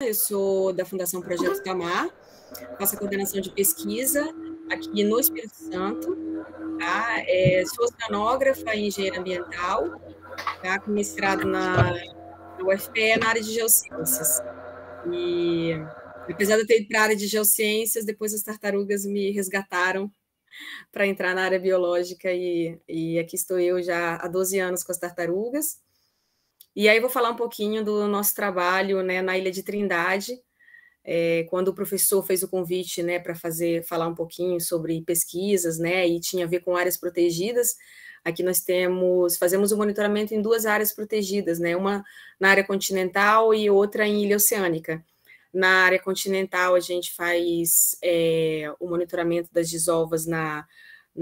eu sou da Fundação Projeto Tamar, faço a coordenação de pesquisa aqui no Espírito Santo, tá? Sou oceanógrafa e engenheira ambiental, tá? Com mestrado na UFPE na área de geociências. E apesar de eu ter ido para a área de geociências, depois as tartarugas me resgataram para entrar na área biológica e aqui estou eu já há 12 anos com as tartarugas. E aí vou falar um pouquinho do nosso trabalho, né, na Ilha de Trindade, quando o professor fez o convite, né, para falar um pouquinho sobre pesquisas, né, e tinha a ver com áreas protegidas. Aqui nós fazemos o monitoramento em 2 áreas protegidas, né, uma na área continental e outra em ilha oceânica. Na área continental, a gente faz o monitoramento das desovas na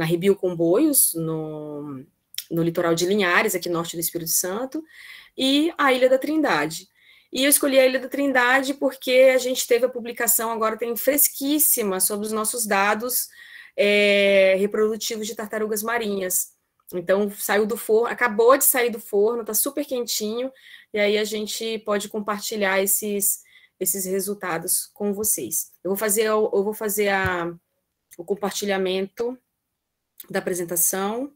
Rebio Comboios, no litoral de Linhares, aqui norte do Espírito Santo, e a Ilha da Trindade. E eu escolhi a Ilha da Trindade porque a gente teve a publicação, agora tem fresquíssima, sobre os nossos dados reprodutivos de tartarugas marinhas. Então, saiu do forno, acabou de sair do forno, está super quentinho, e aí a gente pode compartilhar esses resultados com vocês. Eu vou fazer o compartilhamento da apresentação.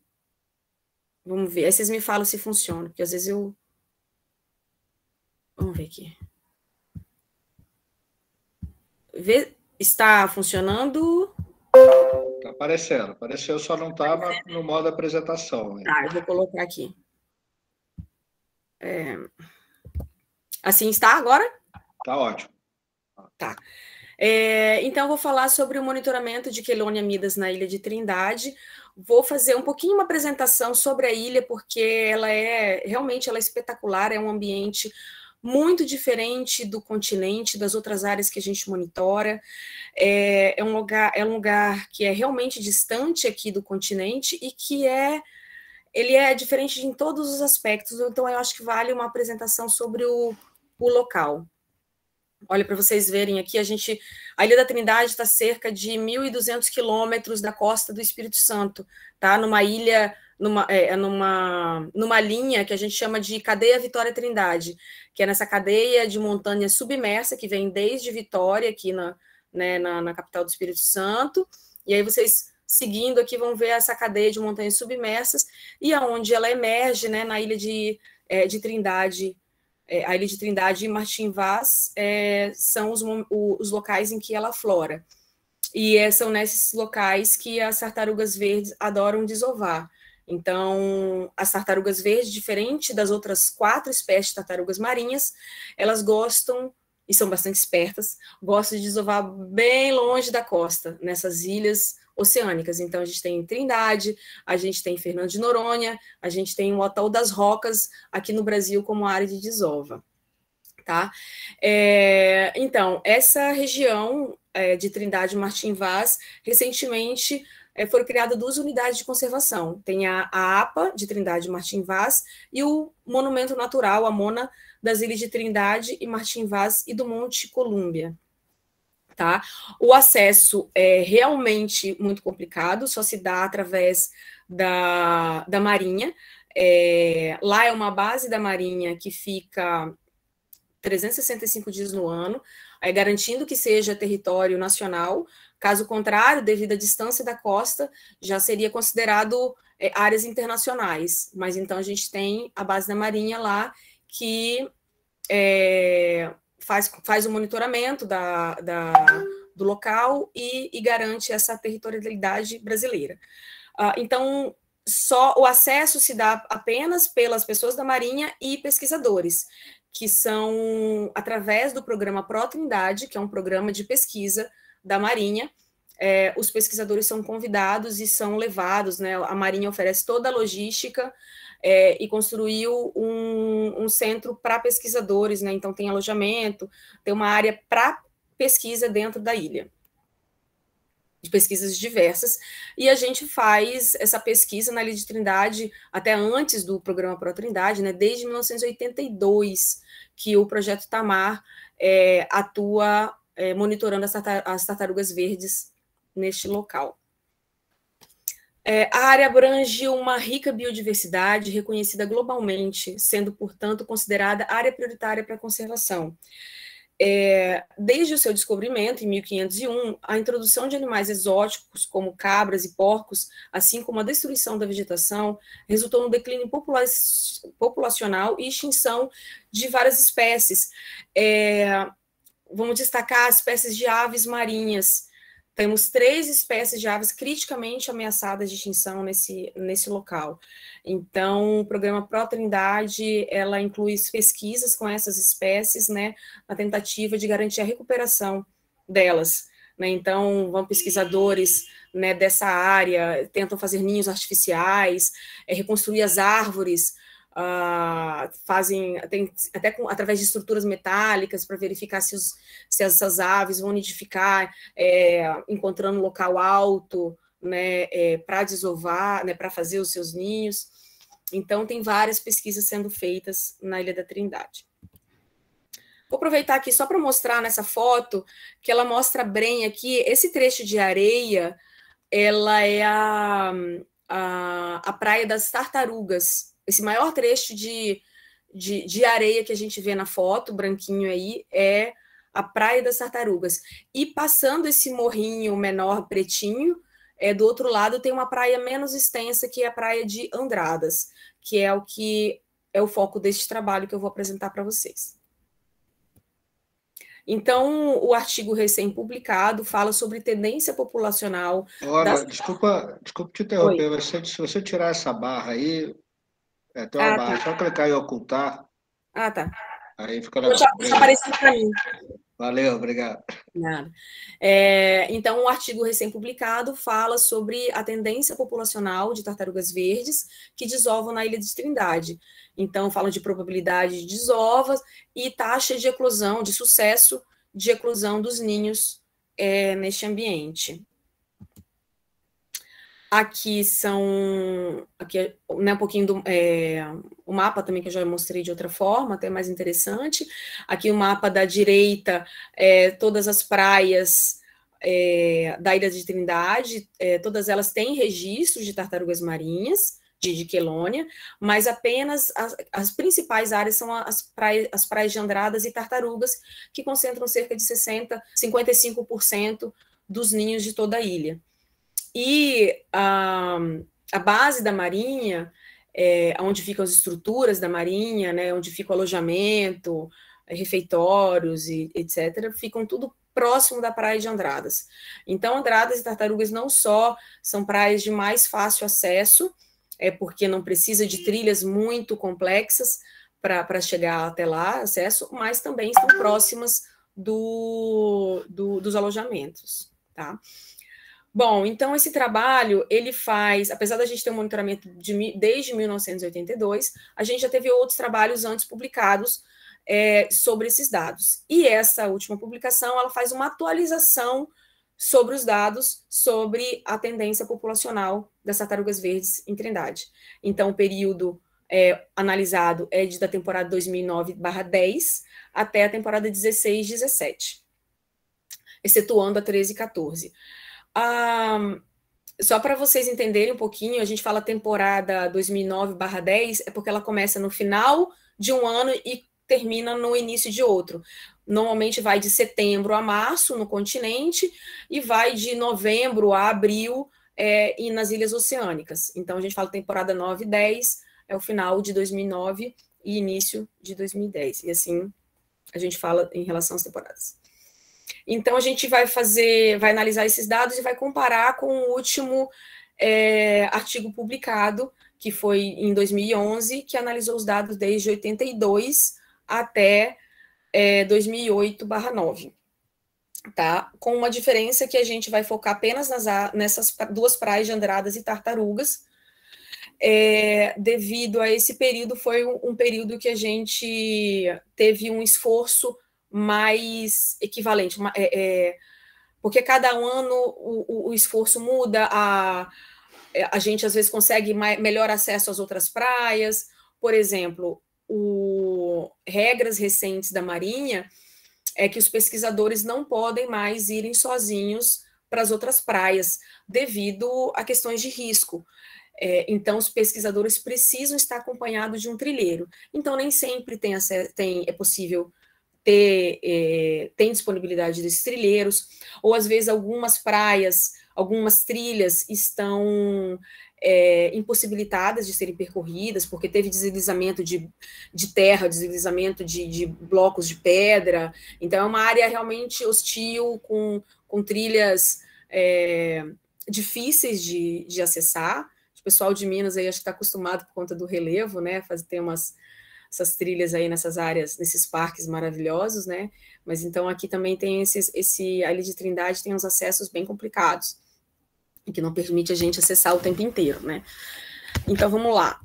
Vamos ver. Aí vocês me falam se funciona, porque às vezes eu... Vamos ver aqui. Está funcionando? Está aparecendo. Apareceu, só não está no modo apresentação. Né? Tá, eu vou colocar aqui. Assim está agora? Está ótimo. Tá. Então, eu vou falar sobre o monitoramento de Chelonia midas na Ilha de Trindade. Vou fazer um pouquinho uma apresentação sobre a ilha, porque ela realmente ela é espetacular, é um ambiente muito diferente do continente, das outras áreas que a gente monitora. É um lugar que é realmente distante aqui do continente e que ele é diferente em todos os aspectos, então eu acho que vale uma apresentação sobre o local. Olha, para vocês verem aqui, a Ilha da Trindade está cerca de 1.200 quilômetros da costa do Espírito Santo, tá? Numa ilha, numa linha que a gente chama de cadeia Vitória Trindade, que é nessa cadeia de montanha submersa que vem desde Vitória, aqui na capital do Espírito Santo, e aí vocês, seguindo aqui, vão ver essa cadeia de montanhas submersas, e aonde ela emerge, né, na Ilha de Trindade. A Ilha de Trindade e Martim Vaz são os locais em que ela aflora. E são nesses locais que as tartarugas verdes adoram desovar. Então, as tartarugas verdes, diferente das outras 4 espécies de tartarugas marinhas, elas gostam, e são bastante espertas, gostam de desovar bem longe da costa, nessas ilhas oceânicas. Então, a gente tem Trindade, a gente tem Fernando de Noronha, a gente tem o Atol das Rocas, aqui no Brasil, como área de desova. Tá? Então, essa região de Trindade e Martim Vaz, recentemente foram criadas 2 unidades de conservação. Tem a APA de Trindade e Martim Vaz e o Monumento Natural, a MONA, das Ilhas de Trindade e Martim Vaz e do Monte Colúmbia. Tá? O acesso é realmente muito complicado, só se dá através da Marinha. Lá é uma base da Marinha que fica 365 dias no ano, garantindo que seja território nacional. Caso contrário, devido à distância da costa, já seria considerado áreas internacionais. Mas então a gente tem a base da Marinha lá que faz o monitoramento do local e garante essa territorialidade brasileira. Então, só o acesso se dá apenas pelas pessoas da Marinha e pesquisadores, que são através do programa Pro-Trindade, que é um programa de pesquisa da Marinha. Os pesquisadores são convidados e são levados, né? A Marinha oferece toda a logística e construiu um centro para pesquisadores, né? Então tem alojamento, tem uma área para pesquisa dentro da ilha, de pesquisas diversas, e a gente faz essa pesquisa na Ilha de Trindade até antes do programa Pro-Trindade, né, desde 1982, que o Projeto Tamar atua monitorando as tartarugas verdes neste local. A área abrange uma rica biodiversidade reconhecida globalmente, sendo, portanto, considerada área prioritária para a conservação. Desde o seu descobrimento, em 1501, a introdução de animais exóticos, como cabras e porcos, assim como a destruição da vegetação, resultou no declínio populacional e extinção de várias espécies. Vamos destacar as espécies de aves marinhas. Temos 3 espécies de aves criticamente ameaçadas de extinção nesse local. Então, o programa Pró-Trindade, ela inclui pesquisas com essas espécies, né, na tentativa de garantir a recuperação delas, né. Então, vão pesquisadores, né, dessa área, tentam fazer ninhos artificiais, reconstruir as árvores, tem até através de estruturas metálicas para verificar se essas aves vão nidificar, encontrando um local alto, né, para desovar, né, para fazer os seus ninhos. Então, tem várias pesquisas sendo feitas na Ilha da Trindade. Vou aproveitar aqui só para mostrar nessa foto, que ela mostra bem aqui, esse trecho de areia, ela é a Praia das Tartarugas. Esse maior trecho de areia que a gente vê na foto, branquinho aí, é a Praia das Tartarugas. E passando esse morrinho menor, pretinho, do outro lado tem uma praia menos extensa, que é a Praia de Andradas, que é o foco deste trabalho que eu vou apresentar para vocês. Então, o artigo recém-publicado fala sobre tendência populacional... Olha, desculpa te interromper, se você tirar essa barra aí, tem uma barra, tá. só clicar em ocultar. Tá. Aí fica legal. Já apareceu para mim. Valeu, obrigado. Nada. Então, o artigo recém-publicado fala sobre a tendência populacional de tartarugas verdes que desovam na Ilha de Trindade. Então, fala de probabilidade de desovas e taxa de eclosão, de sucesso de eclosão dos ninhos neste ambiente. Aqui né, um pouquinho do o mapa também, que eu já mostrei de outra forma, até mais interessante. Aqui o mapa da direita, todas as praias da Ilha de Trindade, todas elas têm registros de tartarugas marinhas, de quelônia, mas apenas as principais áreas são as praias de Andradas e Tartarugas, que concentram cerca de 55% dos ninhos de toda a ilha. E a base da marinha, onde ficam as estruturas da marinha, né, onde fica o alojamento, refeitórios, e etc., ficam tudo próximo da praia de Andradas. Então, Andradas e Tartarugas não só são praias de mais fácil acesso, porque não precisa de trilhas muito complexas para chegar até lá, acesso, mas também estão próximas dos alojamentos, tá? Bom, então esse trabalho, ele faz, apesar da gente ter um monitoramento desde 1982, a gente já teve outros trabalhos antes publicados sobre esses dados. E essa última publicação, ela faz uma atualização sobre os dados sobre a tendência populacional das tartarugas verdes em Trindade. Então, o período analisado é da temporada 2009/10 até a temporada 16/17, excetuando a 13 e 14. Só para vocês entenderem um pouquinho, a gente fala temporada 2009/10, é porque ela começa no final de um ano e termina no início de outro. Normalmente vai de setembro a março no continente e vai de novembro a abril e nas ilhas oceânicas. Então, a gente fala temporada 9 e 10, é o final de 2009 e início de 2010. E assim, a gente fala em relação às temporadas. Então, a gente vai analisar esses dados e vai comparar com o último artigo publicado, que foi em 2011, que analisou os dados desde 82 até 2008/9, tá? Com uma diferença que a gente vai focar apenas nessas 2 praias de Andradas e Tartarugas, devido a esse período, foi um período que a gente teve um esforço mais equivalente, porque cada ano o esforço muda, a gente às vezes consegue melhor acesso às outras praias. Por exemplo, regras recentes da Marinha é que os pesquisadores não podem mais irem sozinhos para as outras praias, devido a questões de risco. Então, os pesquisadores precisam estar acompanhados de um trilheiro. Então, nem sempre é possível tem disponibilidade desses trilheiros, ou às vezes algumas praias, algumas trilhas estão impossibilitadas de serem percorridas, porque teve deslizamento de terra, deslizamento de blocos de pedra, então é uma área realmente hostil, com trilhas difíceis de acessar. O pessoal de Minas aí acho que está acostumado por conta do relevo, né, ter essas trilhas aí nessas áreas, nesses parques maravilhosos, né, mas então aqui também tem a Ilha de Trindade tem uns acessos bem complicados, e que não permite a gente acessar o tempo inteiro, né. Então, vamos lá.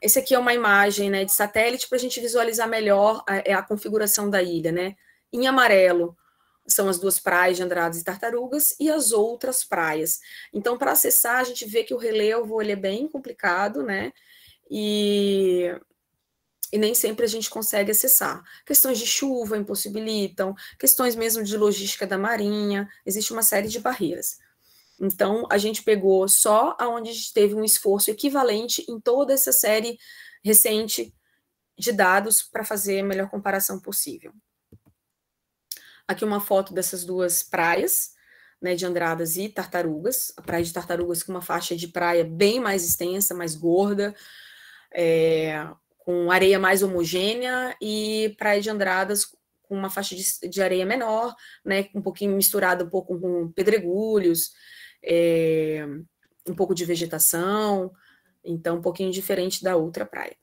Esse aqui é uma imagem, né, de satélite para a gente visualizar melhor a configuração da ilha, né. Em amarelo são as duas praias de Andradas e Tartarugas e as outras praias. Então, para acessar, a gente vê que o relevo ele é bem complicado, né, e nem sempre a gente consegue acessar. Questões de chuva impossibilitam, questões mesmo de logística da marinha, existe uma série de barreiras. Então, a gente pegou só aonde a gente teve um esforço equivalente em toda essa série recente de dados para fazer a melhor comparação possível. Aqui uma foto dessas duas praias, né, de Andradas e Tartarugas, a praia de Tartarugas com uma faixa de praia bem mais extensa, mais gorda, com areia mais homogênea, e praia de Andradas com uma faixa de areia menor, né, um pouquinho misturada um pouco com pedregulhos, um pouco de vegetação, então um pouquinho diferente da outra praia.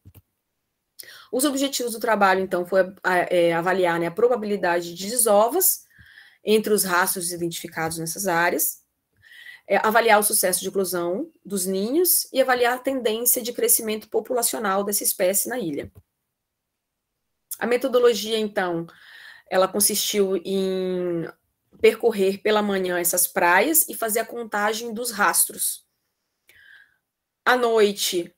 Os objetivos do trabalho, então, foi avaliar, né, a probabilidade de desovas entre os rastros identificados nessas áreas, avaliar o sucesso de eclosão dos ninhos e avaliar a tendência de crescimento populacional dessa espécie na ilha. A metodologia, então, ela consistiu em percorrer pela manhã essas praias e fazer a contagem dos rastros. À noite,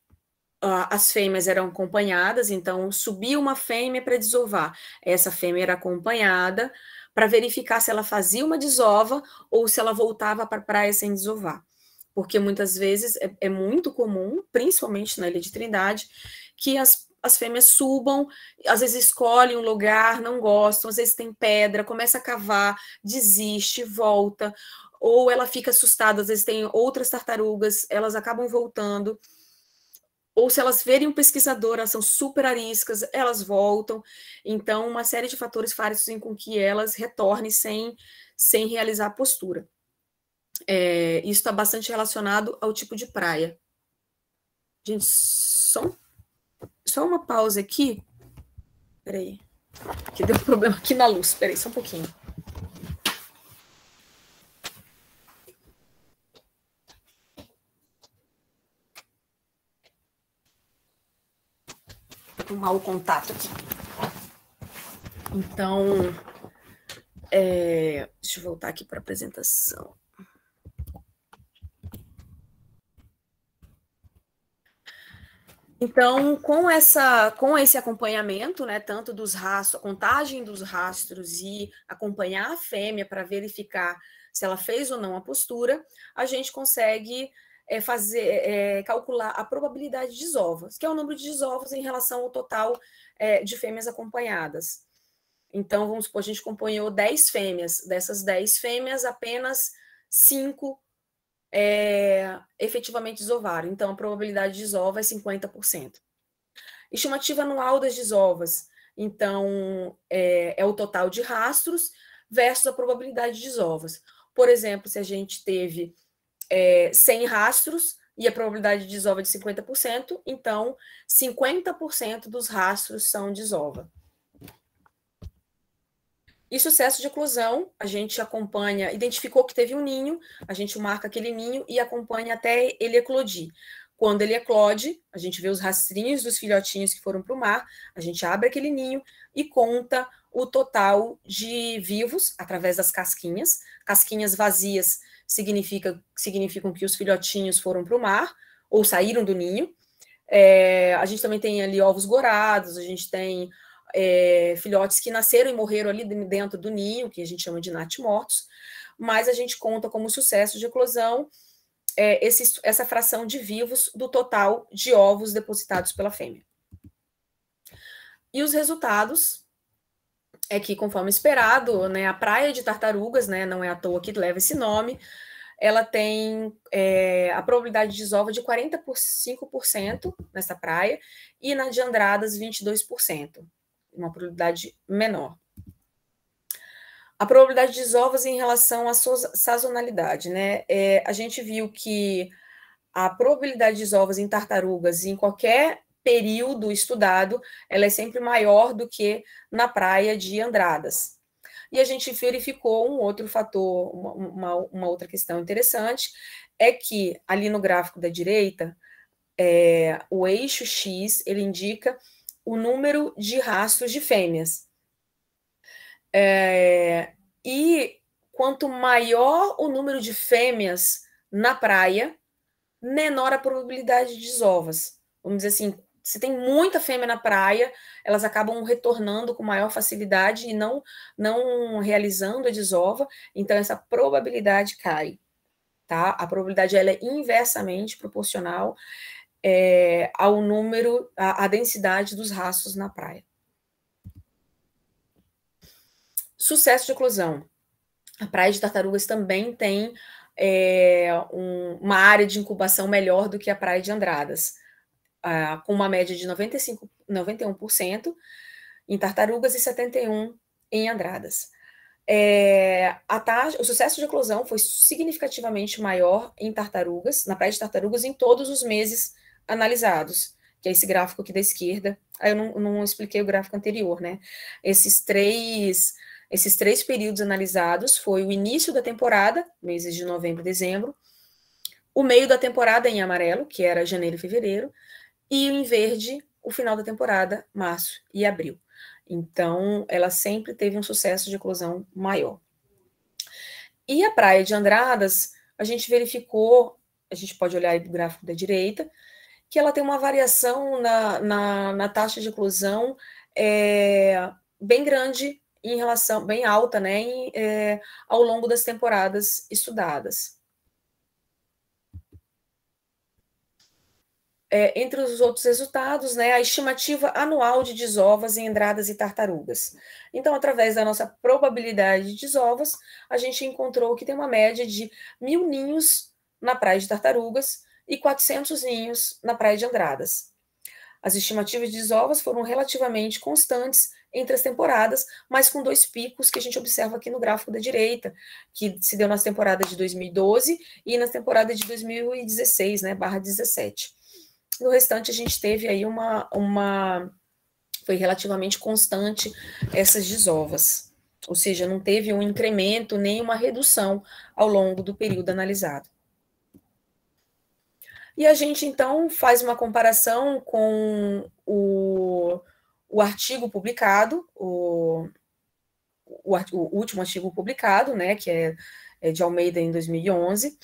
as fêmeas eram acompanhadas, então subia uma fêmea para desovar. Essa fêmea era acompanhada para verificar se ela fazia uma desova ou se ela voltava para a praia sem desovar. Porque muitas vezes é muito comum, principalmente na Ilha de Trindade, que as fêmeas subam, às vezes escolhem um lugar, não gostam, às vezes tem pedra, começa a cavar, desiste, volta, ou ela fica assustada, às vezes tem outras tartarugas, elas acabam voltando, ou se elas verem um pesquisador, elas são super ariscas, elas voltam. Então, uma série de fatores fazem com que elas retornem sem realizar a postura. Isso está bastante relacionado ao tipo de praia. Gente, só uma pausa aqui. Peraí, que deu problema aqui na luz. Peraí, só um pouquinho. Um mau contato aqui. Então, deixa eu voltar aqui para a apresentação. Então, com esse acompanhamento, né, tanto dos rastros, a contagem dos rastros e acompanhar a fêmea para verificar se ela fez ou não a postura, a gente consegue calcular a probabilidade de desovas, que é o número de desovas em relação ao total de fêmeas acompanhadas. Então, vamos supor, a gente acompanhou 10 fêmeas. Dessas 10 fêmeas, apenas 5 efetivamente desovaram. Então, a probabilidade de desova é 50%. Estimativa anual das desovas. Então, é o total de rastros versus a probabilidade de desovas. Por exemplo, se a gente teve 100 rastros e a probabilidade de desova de 50%, então 50% dos rastros são desova. E sucesso de eclosão, a gente acompanha, identificou que teve um ninho, a gente marca aquele ninho e acompanha até ele eclodir. Quando ele eclode, a gente vê os rastrinhos dos filhotinhos que foram para o mar, a gente abre aquele ninho e conta o total de vivos através das casquinhas. Casquinhas vazias significam que os filhotinhos foram para o mar ou saíram do ninho. A gente também tem ali ovos gorados, a gente tem filhotes que nasceram e morreram ali dentro do ninho, que a gente chama de natimortos, mas a gente conta como sucesso de eclosão essa fração de vivos do total de ovos depositados pela fêmea. E os resultados é que, conforme esperado, né, a praia de Tartarugas, né, não é à toa que leva esse nome, ela tem a probabilidade de desova de 45% nessa praia, e na de Andradas, 22%, uma probabilidade menor. A probabilidade de desovas em relação à sazonalidade, né? A gente viu que a probabilidade de desovas em tartarugas em qualquer período estudado, ela é sempre maior do que na praia de Andradas. E a gente verificou um outro fator, uma outra questão interessante, é que ali no gráfico da direita, o eixo X, ele indica o número de rastros de fêmeas. E quanto maior o número de fêmeas na praia, menor a probabilidade de desovas. Vamos dizer assim, se tem muita fêmea na praia, elas acabam retornando com maior facilidade e não realizando a desova, então essa probabilidade cai, tá? A probabilidade ela é inversamente proporcional ao número, à densidade dos rastros na praia. Sucesso de eclosão. A praia de Tartarugas também tem uma área de incubação melhor do que a praia de Andradas, com uma média de 91% em Tartarugas e 71% em Andradas. O sucesso de eclosão foi significativamente maior em Tartarugas, na praia de Tartarugas, em todos os meses analisados, que é esse gráfico aqui da esquerda. Aí eu não expliquei o gráfico anterior, né? Esses três períodos analisados foi o início da temporada, meses de novembro e dezembro, o meio da temporada em amarelo, que era janeiro e fevereiro, e em verde, o final da temporada, março e abril. Então, ela sempre teve um sucesso de eclosão maior. E a praia de Andradas, a gente verificou, a gente pode olhar aí do gráfico da direita, que ela tem uma variação na taxa de eclosão bem grande, em relação, bem alta, né, ao longo das temporadas estudadas. Entre os outros resultados, né, a estimativa anual de desovas em Andradas e Tartarugas. Então, através da nossa probabilidade de desovas, a gente encontrou que tem uma média de 1.000 ninhos na praia de Tartarugas e 400 ninhos na praia de Andradas. As estimativas de desovas foram relativamente constantes entre as temporadas, mas com 2 picos que a gente observa aqui no gráfico da direita, que se deu nas temporadas de 2012 e na temporada de 2016, né, /17. No restante, a gente teve aí foi relativamente constante essas desovas, ou seja, não teve um incremento nem uma redução ao longo do período analisado. E a gente, então, faz uma comparação com o artigo publicado, o último artigo publicado, né, que é de Almeida em 2011,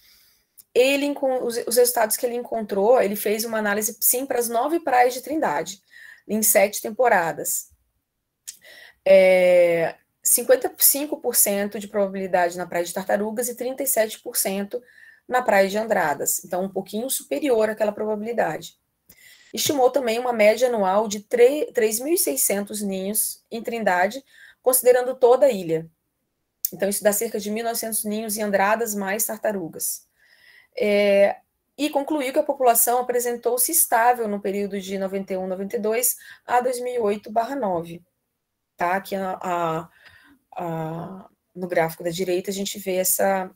os resultados que ele encontrou, ele fez uma análise, sim, para as 9 praias de Trindade, em 7 temporadas. 55% de probabilidade na praia de Tartarugas e 37% na praia de Andradas, então um pouquinho superior àquela probabilidade. Estimou também uma média anual de 3.600 ninhos em Trindade, considerando toda a ilha. Então isso dá cerca de 1.900 ninhos em Andradas mais tartarugas. E concluiu que a população apresentou-se estável no período de 91-92 a 2008/9. Tá? Aqui no gráfico da direita a gente vê essa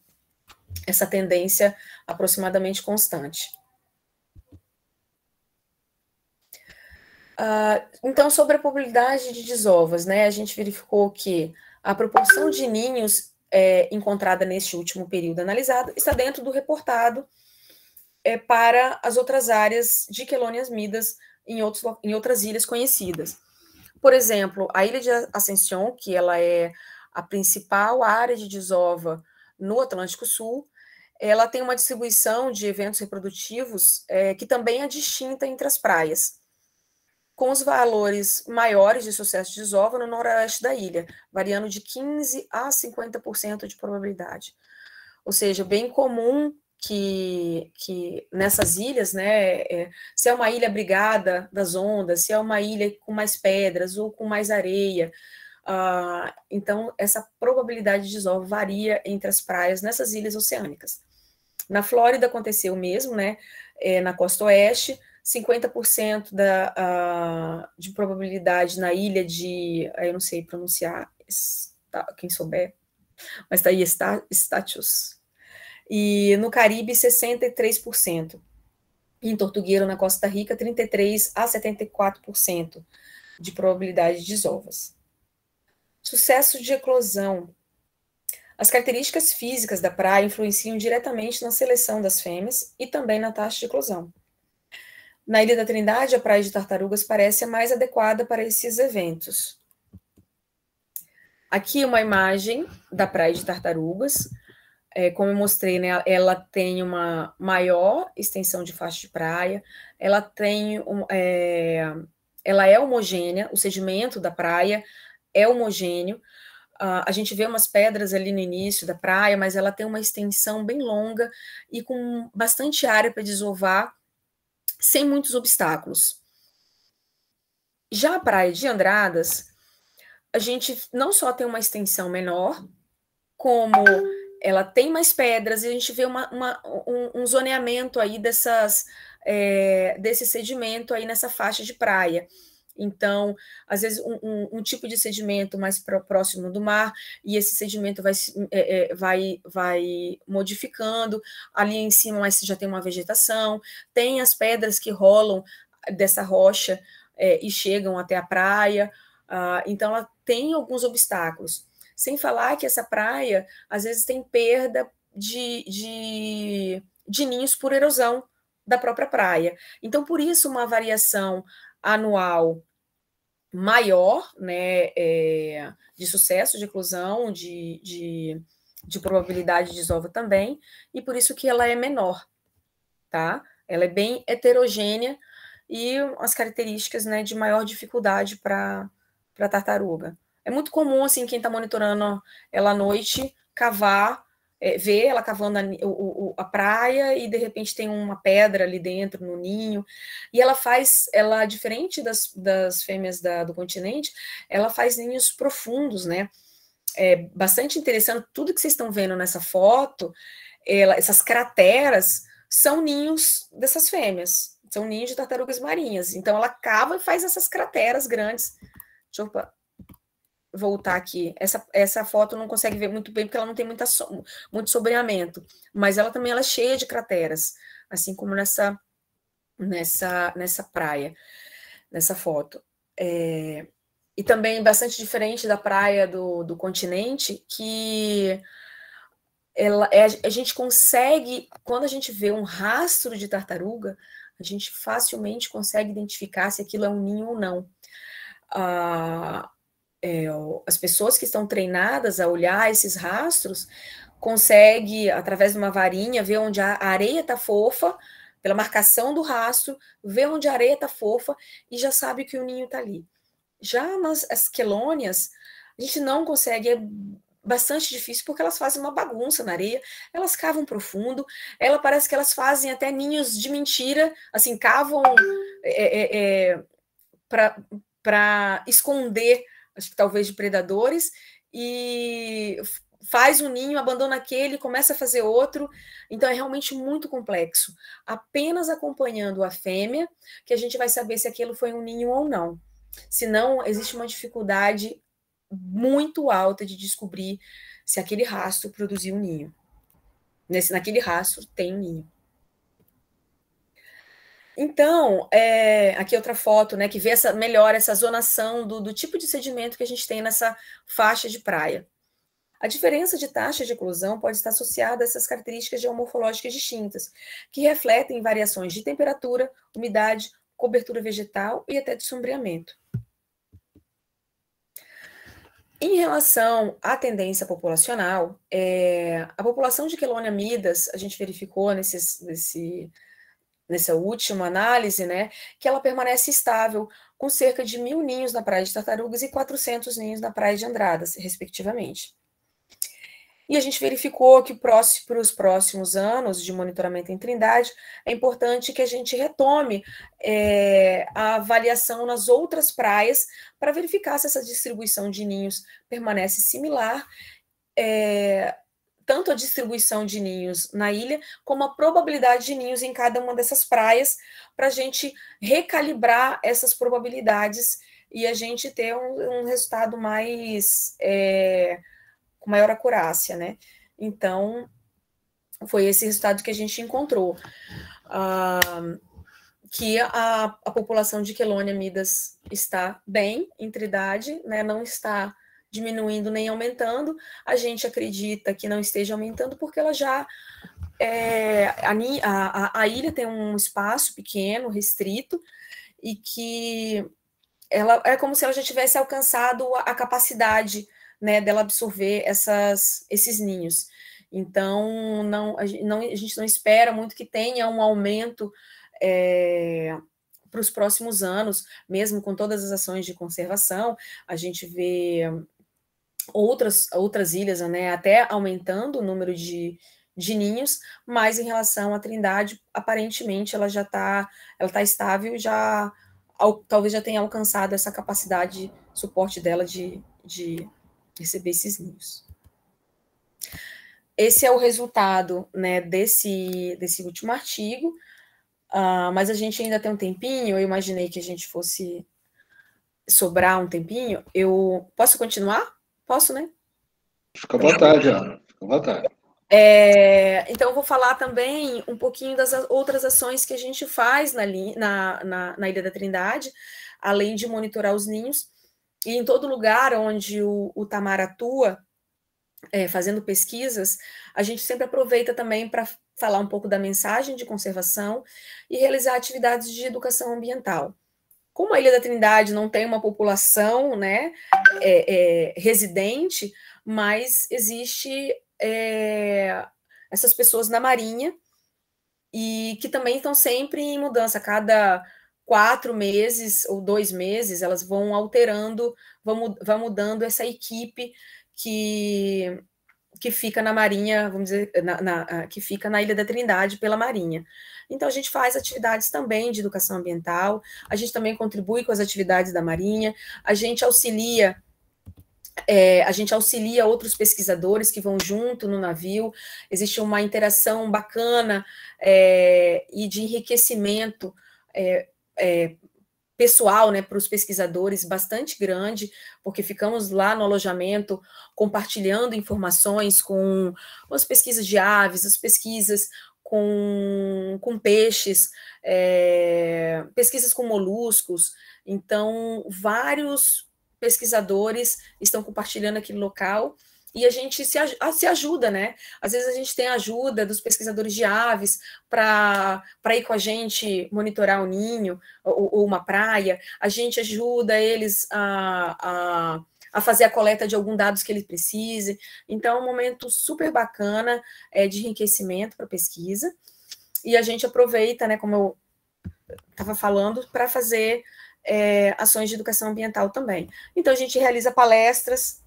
tendência aproximadamente constante. Então, sobre a probabilidade de desovas, né, a gente verificou que a proporção de ninhos encontrada neste último período analisado está dentro do reportado para as outras áreas de Quelônias Midas em outras ilhas conhecidas. Por exemplo, a ilha de Ascension, que ela é a principal área de desova no Atlântico Sul, ela tem uma distribuição de eventos reprodutivos que também é distinta entre as praias, com os valores maiores de sucesso de desova no noroeste da ilha, variando de 15% a 50% de probabilidade. Ou seja, bem comum que nessas ilhas, né, se é uma ilha abrigada das ondas, se é uma ilha com mais pedras ou com mais areia, Então, essa probabilidade de desova varia entre as praias nessas ilhas oceânicas. Na Flórida aconteceu o mesmo, né? Na costa oeste, 50% de probabilidade na ilha de... Eu não sei pronunciar, quem souber, mas está aí, Status. E no Caribe, 63%. Em Tortuguero, na Costa Rica, 33% a 74% de probabilidade de desovas. Sucesso de eclosão. As características físicas da praia influenciam diretamente na seleção das fêmeas e também na taxa de eclosão. Na Ilha da Trindade, a praia de Tartarugas parece a mais adequada para esses eventos. Aqui uma imagem da praia de Tartarugas. Como eu mostrei, né, ela tem uma maior extensão de faixa de praia, ela é homogênea, o sedimento da praia é homogêneo. A gente vê umas pedras ali no início da praia, mas ela tem uma extensão bem longa e com bastante área para desovar, sem muitos obstáculos. Já a praia de Andradas, a gente não só tem uma extensão menor, como ela tem mais pedras, e a gente vê um zoneamento aí desse sedimento aí nessa faixa de praia. Então, às vezes, um tipo de sedimento mais próximo do mar, e esse sedimento vai modificando. Ali em cima, mas já tem uma vegetação, tem as pedras que rolam dessa rocha e chegam até a praia. Então, ela tem alguns obstáculos. Sem falar que essa praia, às vezes, tem perda de ninhos por erosão da própria praia. Então, por isso, uma variação anual maior, né, de sucesso de eclosão, de probabilidade de desova também, e por isso que ela é menor, tá? Ela é bem heterogênea e as características, né, de maior dificuldade para tartaruga. É muito comum, assim, quem está monitorando ela à noite, cavar, ver ela cavando a praia e, de repente, tem uma pedra ali dentro, no ninho. E ela diferente das fêmeas do continente, ela faz ninhos profundos, né? É bastante interessante. Tudo que vocês estão vendo nessa foto, essas crateras, são ninhos dessas fêmeas. São ninhos de tartarugas marinhas. Então, ela cava e faz essas crateras grandes. Deixa eu voltar aqui. Essa foto não consegue ver muito bem, porque ela não tem muito sombreamento. Mas ela também é cheia de crateras, assim como nessa praia, nessa foto. E também bastante diferente da praia do continente, que a gente consegue, quando a gente vê um rastro de tartaruga, a gente facilmente consegue identificar se aquilo é um ninho ou não. As pessoas que estão treinadas a olhar esses rastros conseguem, através de uma varinha, ver onde a areia está fofa, pela marcação do rastro, ver onde a areia está fofa e já sabe que o ninho está ali. Já nas quelônias, a gente não consegue, é bastante difícil, porque elas fazem uma bagunça na areia, elas cavam profundo, parece que elas fazem até ninhos de mentira, assim, cavam para esconder, acho que talvez de predadores, e faz um ninho, abandona aquele, começa a fazer outro. Então é realmente muito complexo. Apenas acompanhando a fêmea que a gente vai saber se aquilo foi um ninho ou não. Senão, existe uma dificuldade muito alta de descobrir se aquele rastro produziu um ninho. Naquele rastro tem um ninho. Então, aqui outra foto, né, que vê melhor essa zonação do tipo de sedimento que a gente tem nessa faixa de praia. A diferença de taxa de eclosão pode estar associada a essas características geomorfológicas distintas, que refletem variações de temperatura, umidade, cobertura vegetal e até de sombreamento. Em relação à tendência populacional, a população de Chelonia midas, a gente verificou nessa última análise, né, que ela permanece estável, com cerca de 1.000 ninhos na praia de Tartarugas e 400 ninhos na praia de Andradas, respectivamente. E a gente verificou que para os próximos anos de monitoramento em Trindade, é importante que a gente retome a avaliação nas outras praias para verificar se essa distribuição de ninhos permanece similar, tanto a distribuição de ninhos na ilha, como a probabilidade de ninhos em cada uma dessas praias, para a gente recalibrar essas probabilidades e a gente ter um resultado mais... com maior acurácia, né? Então, foi esse resultado que a gente encontrou. Que a população de Quelônia Midas está bem em Trindade, né? Não está diminuindo nem aumentando. A gente acredita que não esteja aumentando porque ela já... a ilha tem um espaço pequeno, restrito, e que ela é como se ela já tivesse alcançado a capacidade, né, dela absorver esses ninhos. Então, a gente não espera muito que tenha um aumento para os próximos anos, mesmo com todas as ações de conservação. A gente vê outras ilhas, né, até aumentando o número de ninhos, mas em relação à Trindade, aparentemente ela tá estável, talvez já tenha alcançado essa capacidade, suporte dela de receber esses ninhos. Esse é o resultado, né, desse último artigo, mas a gente ainda tem um tempinho, eu imaginei que a gente fosse sobrar um tempinho. Eu posso continuar? Posso, né? Fica à vontade, Ana. Fica à vontade. Então, eu vou falar também um pouquinho das outras ações que a gente faz na Ilha da Trindade, além de monitorar os ninhos. E em todo lugar onde o Tamar atua, fazendo pesquisas, a gente sempre aproveita também para falar um pouco da mensagem de conservação e realizar atividades de educação ambiental. Como a Ilha da Trindade não tem uma população, né, residente, mas existe essas pessoas na Marinha e que também estão sempre em mudança. A cada 4 meses ou 2 meses, elas vão alterando, vão mudando essa equipe que fica na Marinha, vamos dizer, que fica na Ilha da Trindade pela Marinha. Então, a gente faz atividades também de educação ambiental, a gente também contribui com as atividades da Marinha, a gente auxilia outros pesquisadores que vão junto no navio, existe uma interação bacana e de enriquecimento pessoal, né, para os pesquisadores bastante grande, porque ficamos lá no alojamento compartilhando informações com as pesquisas de aves, as pesquisas com peixes, pesquisas com moluscos. Então, vários pesquisadores estão compartilhando aquele local e a gente se ajuda, né? Às vezes a gente tem a ajuda dos pesquisadores de aves para ir com a gente monitorar o ninho ou uma praia, a gente ajuda eles a fazer a coleta de alguns dados que eles precisem. Então, é um momento super bacana de enriquecimento para a pesquisa, e a gente aproveita, né, como eu estava falando, para fazer ações de educação ambiental também. Então, a gente realiza palestras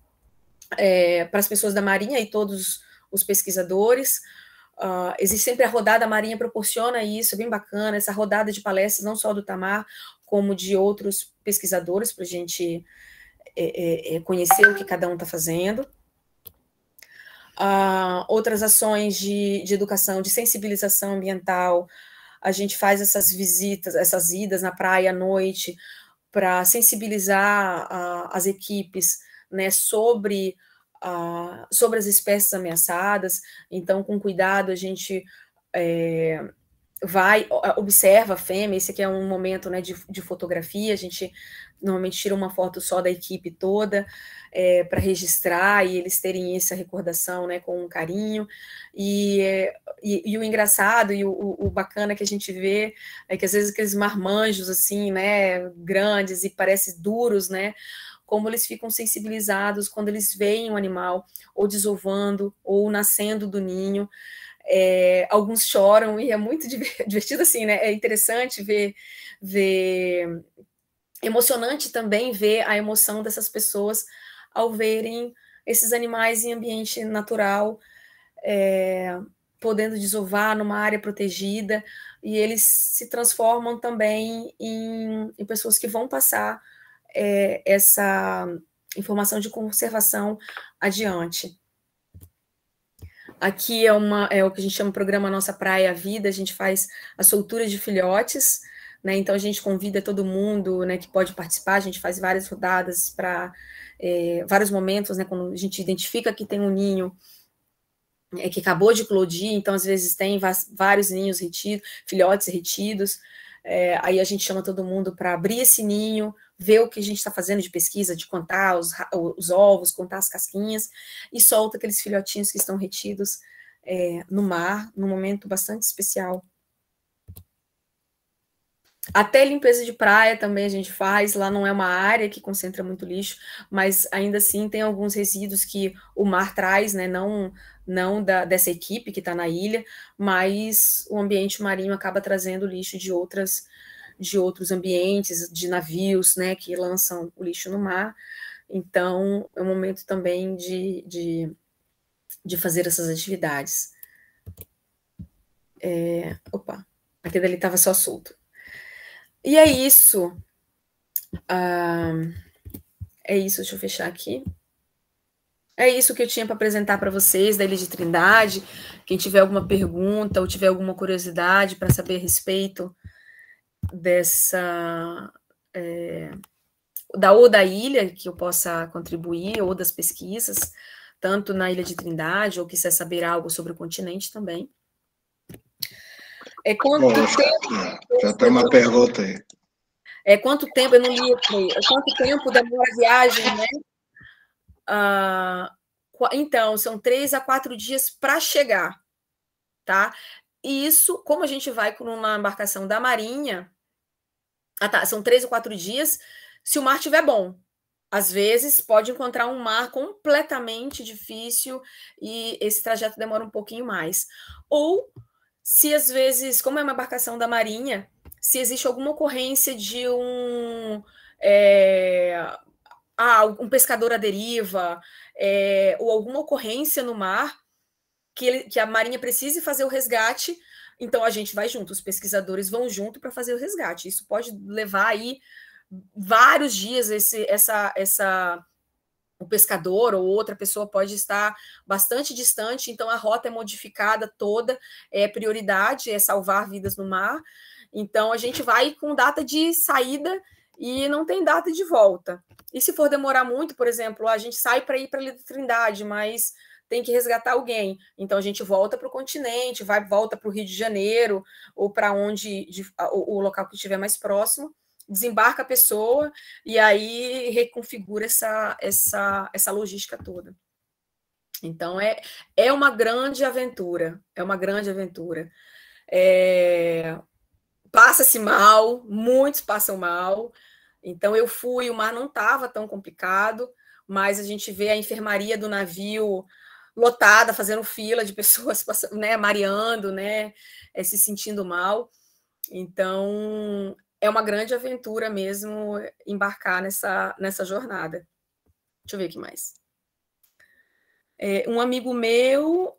para as pessoas da Marinha e todos os pesquisadores. Existe sempre a rodada, a Marinha proporciona isso, é bem bacana, essa rodada de palestras, não só do Tamar, como de outros pesquisadores, para a gente conhecer o que cada um está fazendo. Outras ações de educação, de sensibilização ambiental, a gente faz essas visitas, essas idas na praia à noite, para sensibilizar as equipes, né, sobre as espécies ameaçadas. Então, com cuidado, a gente observa a fêmea. Esse aqui é um momento, né, de fotografia, a gente normalmente tira uma foto só da equipe toda, para registrar e eles terem essa recordação, né, com um carinho. E o engraçado e o bacana que a gente vê é que às vezes aqueles marmanjos assim, né, grandes e parecem duros, né, como eles ficam sensibilizados quando eles veem um animal ou desovando ou nascendo do ninho. Alguns choram e é muito divertido assim, né? É interessante ver, emocionante também ver a emoção dessas pessoas ao verem esses animais em ambiente natural, podendo desovar numa área protegida, e eles se transformam também em pessoas que vão passar essa informação de conservação adiante. Aqui é o que a gente chama de programa Nossa Praia Vida, a gente faz a soltura de filhotes, né? Então a gente convida todo mundo, né, que pode participar, a gente faz várias rodadas para vários momentos, né, quando a gente identifica que tem um ninho que acabou de eclodir, então às vezes tem vários ninhos retidos, filhotes retidos, aí a gente chama todo mundo para abrir esse ninho, ver o que a gente está fazendo de pesquisa, de contar os ovos, contar as casquinhas, e solta aqueles filhotinhos que estão retidos no mar, num momento bastante especial. Até limpeza de praia também a gente faz, lá não é uma área que concentra muito lixo, mas ainda assim tem alguns resíduos que o mar traz, né, não dessa equipe que está na ilha, mas o ambiente marinho acaba trazendo lixo de outros ambientes, de navios, né, que lançam o lixo no mar. Então, é um momento também de fazer essas atividades. Opa, aquele dali estava só solto. E é isso. Deixa eu fechar aqui. É isso que eu tinha para apresentar para vocês da Ilha de Trindade. Quem tiver alguma pergunta ou tiver alguma curiosidade para saber a respeito da ilha, que eu possa contribuir, ou das pesquisas, tanto na Ilha de Trindade, ou quiser saber algo sobre o continente também. Já tem uma pergunta aí. Quanto tempo, eu não li aqui, quanto tempo demora a viagem, né? Então, são 3 a 4 dias para chegar, tá? E isso, como a gente vai numa embarcação da Marinha, são 3 ou 4 dias, se o mar estiver bom. Às vezes, pode encontrar um mar completamente difícil e esse trajeto demora um pouquinho mais. Ou, se às vezes, como é uma embarcação da Marinha, se existe alguma ocorrência de um pescador à deriva, ou alguma ocorrência no mar, que a Marinha precise fazer o resgate, então a gente vai junto, os pesquisadores vão junto para fazer o resgate. Isso pode levar aí vários dias, o pescador ou outra pessoa pode estar bastante distante, então a rota é modificada toda, prioridade é salvar vidas no mar. Então a gente vai com data de saída e não tem data de volta. E se for demorar muito, por exemplo, a gente sai para ir para a Ilha de Trindade, mas tem que resgatar alguém. Então a gente volta para o continente, volta para o Rio de Janeiro, ou para o local que estiver mais próximo, desembarca a pessoa e aí reconfigura essa logística toda. Então é uma grande aventura, Passa-se mal, muitos passam mal. Então eu fui, o mar não estava tão complicado, mas a gente vê a enfermaria do navio lotada, fazendo fila de pessoas passando, né, mareando, né, se sentindo mal. Então é uma grande aventura mesmo embarcar nessa jornada. Deixa eu ver o que mais. Um amigo meu,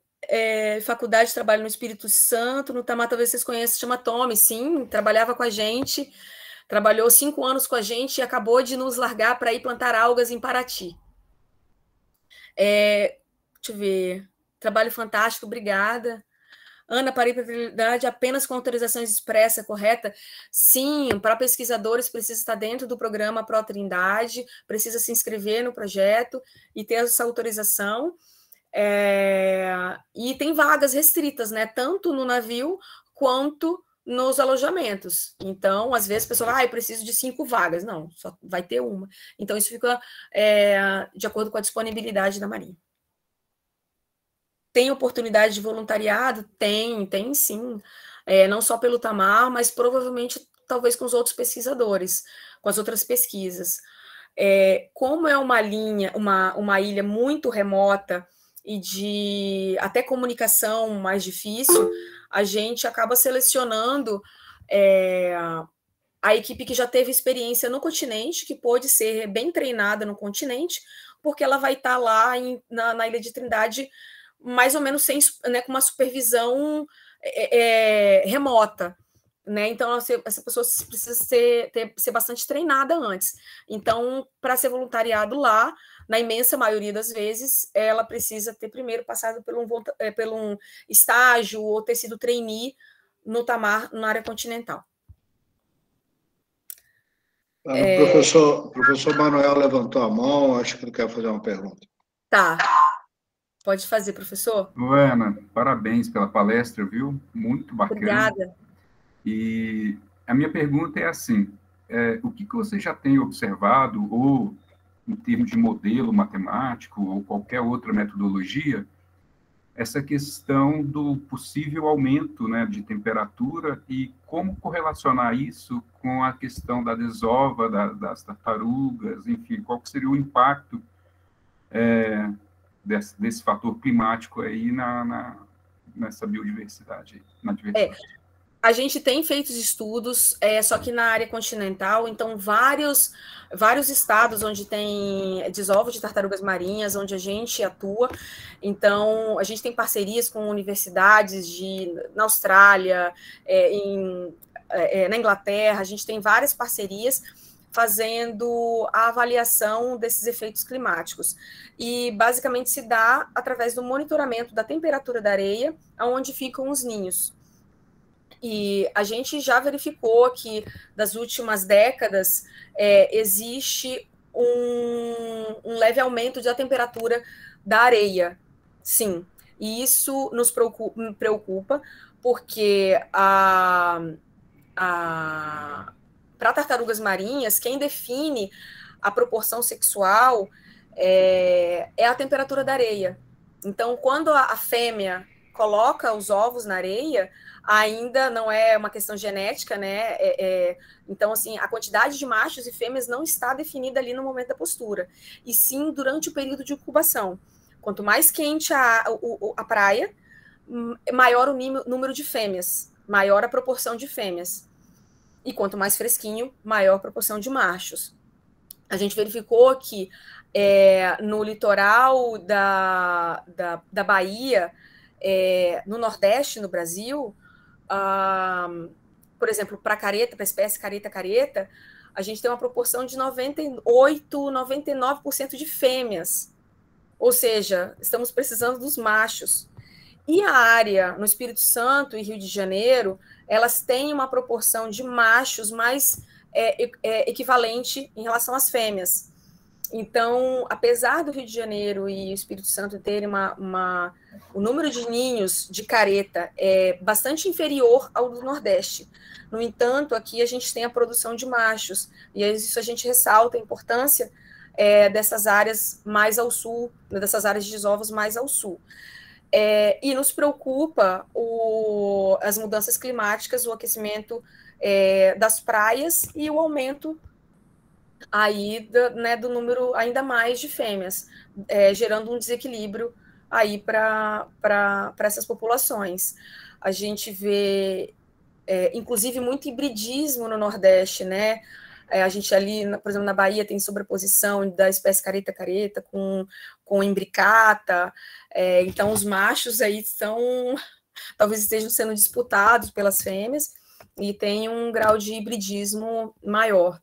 faculdade, trabalha no Espírito Santo, no Tamar, talvez vocês conheçam, chama Tommy, sim, trabalhava com a gente, trabalhou 5 anos com a gente e acabou de nos largar para ir plantar algas em Paraty. Deixa eu ver, trabalho fantástico, obrigada. Ana, para hiperatividade apenas com autorização expressa, correta? Sim, para pesquisadores precisa estar dentro do programa Pro Trindade, precisa se inscrever no projeto e ter essa autorização. E tem vagas restritas, né? Tanto no navio quanto nos alojamentos. Então, às vezes, a pessoa eu preciso de 5 vagas. Não, só vai ter uma. Então, isso fica de acordo com a disponibilidade da Marinha. Tem oportunidade de voluntariado? Tem sim. Não só pelo Tamar, mas provavelmente, talvez, com os outros pesquisadores, com as outras pesquisas. Como é uma ilha muito remota e de até comunicação mais difícil, a gente acaba selecionando a equipe que já teve experiência no continente, que pôde ser bem treinada no continente, porque ela vai estar lá na Ilha de Trindade mais ou menos sem, né, com uma supervisão remota. Né? Então, essa pessoa precisa ser bastante treinada antes. Então, para ser voluntariado lá, na imensa maioria das vezes, ela precisa ter primeiro passado por um estágio ou ter sido trainee no Tamar, na área continental. O professor Manuel levantou a mão, acho que ele quer fazer uma pergunta. Tá. Pode fazer, professor. Ana, parabéns pela palestra, viu? Muito bacana. Obrigada. E a minha pergunta é assim, o que você já tem observado, ou em termos de modelo matemático, ou qualquer outra metodologia, essa questão do possível aumento, né, de temperatura e como correlacionar isso com a questão da desova das tartarugas, enfim, qual que seria o impacto desse fator climático aí nessa biodiversidade, na diversidade. A gente tem feito estudos, só que na área continental, então vários estados onde tem desovo de tartarugas marinhas, onde a gente atua, então a gente tem parcerias com universidades na Austrália, na Inglaterra, a gente tem várias parcerias fazendo a avaliação desses efeitos climáticos. E basicamente se dá através do monitoramento da temperatura da areia, onde ficam os ninhos. E a gente já verificou que, das últimas décadas, existe um leve aumento da temperatura da areia, sim. E isso nos preocupa, porque para tartarugas marinhas, quem define a proporção sexual é a temperatura da areia. Então, quando a fêmea coloca os ovos na areia, ainda não é uma questão genética, né? Então, assim, a quantidade de machos e fêmeas não está definida ali no momento da postura, e sim durante o período de incubação. Quanto mais quente a praia, maior o número de fêmeas, maior a proporção de fêmeas. E quanto mais fresquinho, maior a proporção de machos. A gente verificou que no litoral da Bahia, no Nordeste, no Brasil, por exemplo, para a espécie careta, a gente tem uma proporção de 99% de fêmeas. Ou seja, estamos precisando dos machos. E a área no Espírito Santo e Rio de Janeiro, elas têm uma proporção de machos mais equivalente em relação às fêmeas. Então, apesar do Rio de Janeiro e o Espírito Santo terem o número de ninhos de careta bastante inferior ao do Nordeste. No entanto, aqui a gente tem a produção de machos, e isso a gente ressalta a importância dessas áreas mais ao sul, dessas áreas de desovos mais ao sul. E nos preocupa as mudanças climáticas, o aquecimento das praias e o aumento aí do número ainda mais de fêmeas, gerando um desequilíbrio aí para essas populações. A gente vê, inclusive, muito hibridismo no Nordeste, né? A gente ali, por exemplo, na Bahia tem sobreposição da espécie careta com imbricata, então os machos aí talvez estejam sendo disputados pelas fêmeas e tem um grau de hibridismo maior.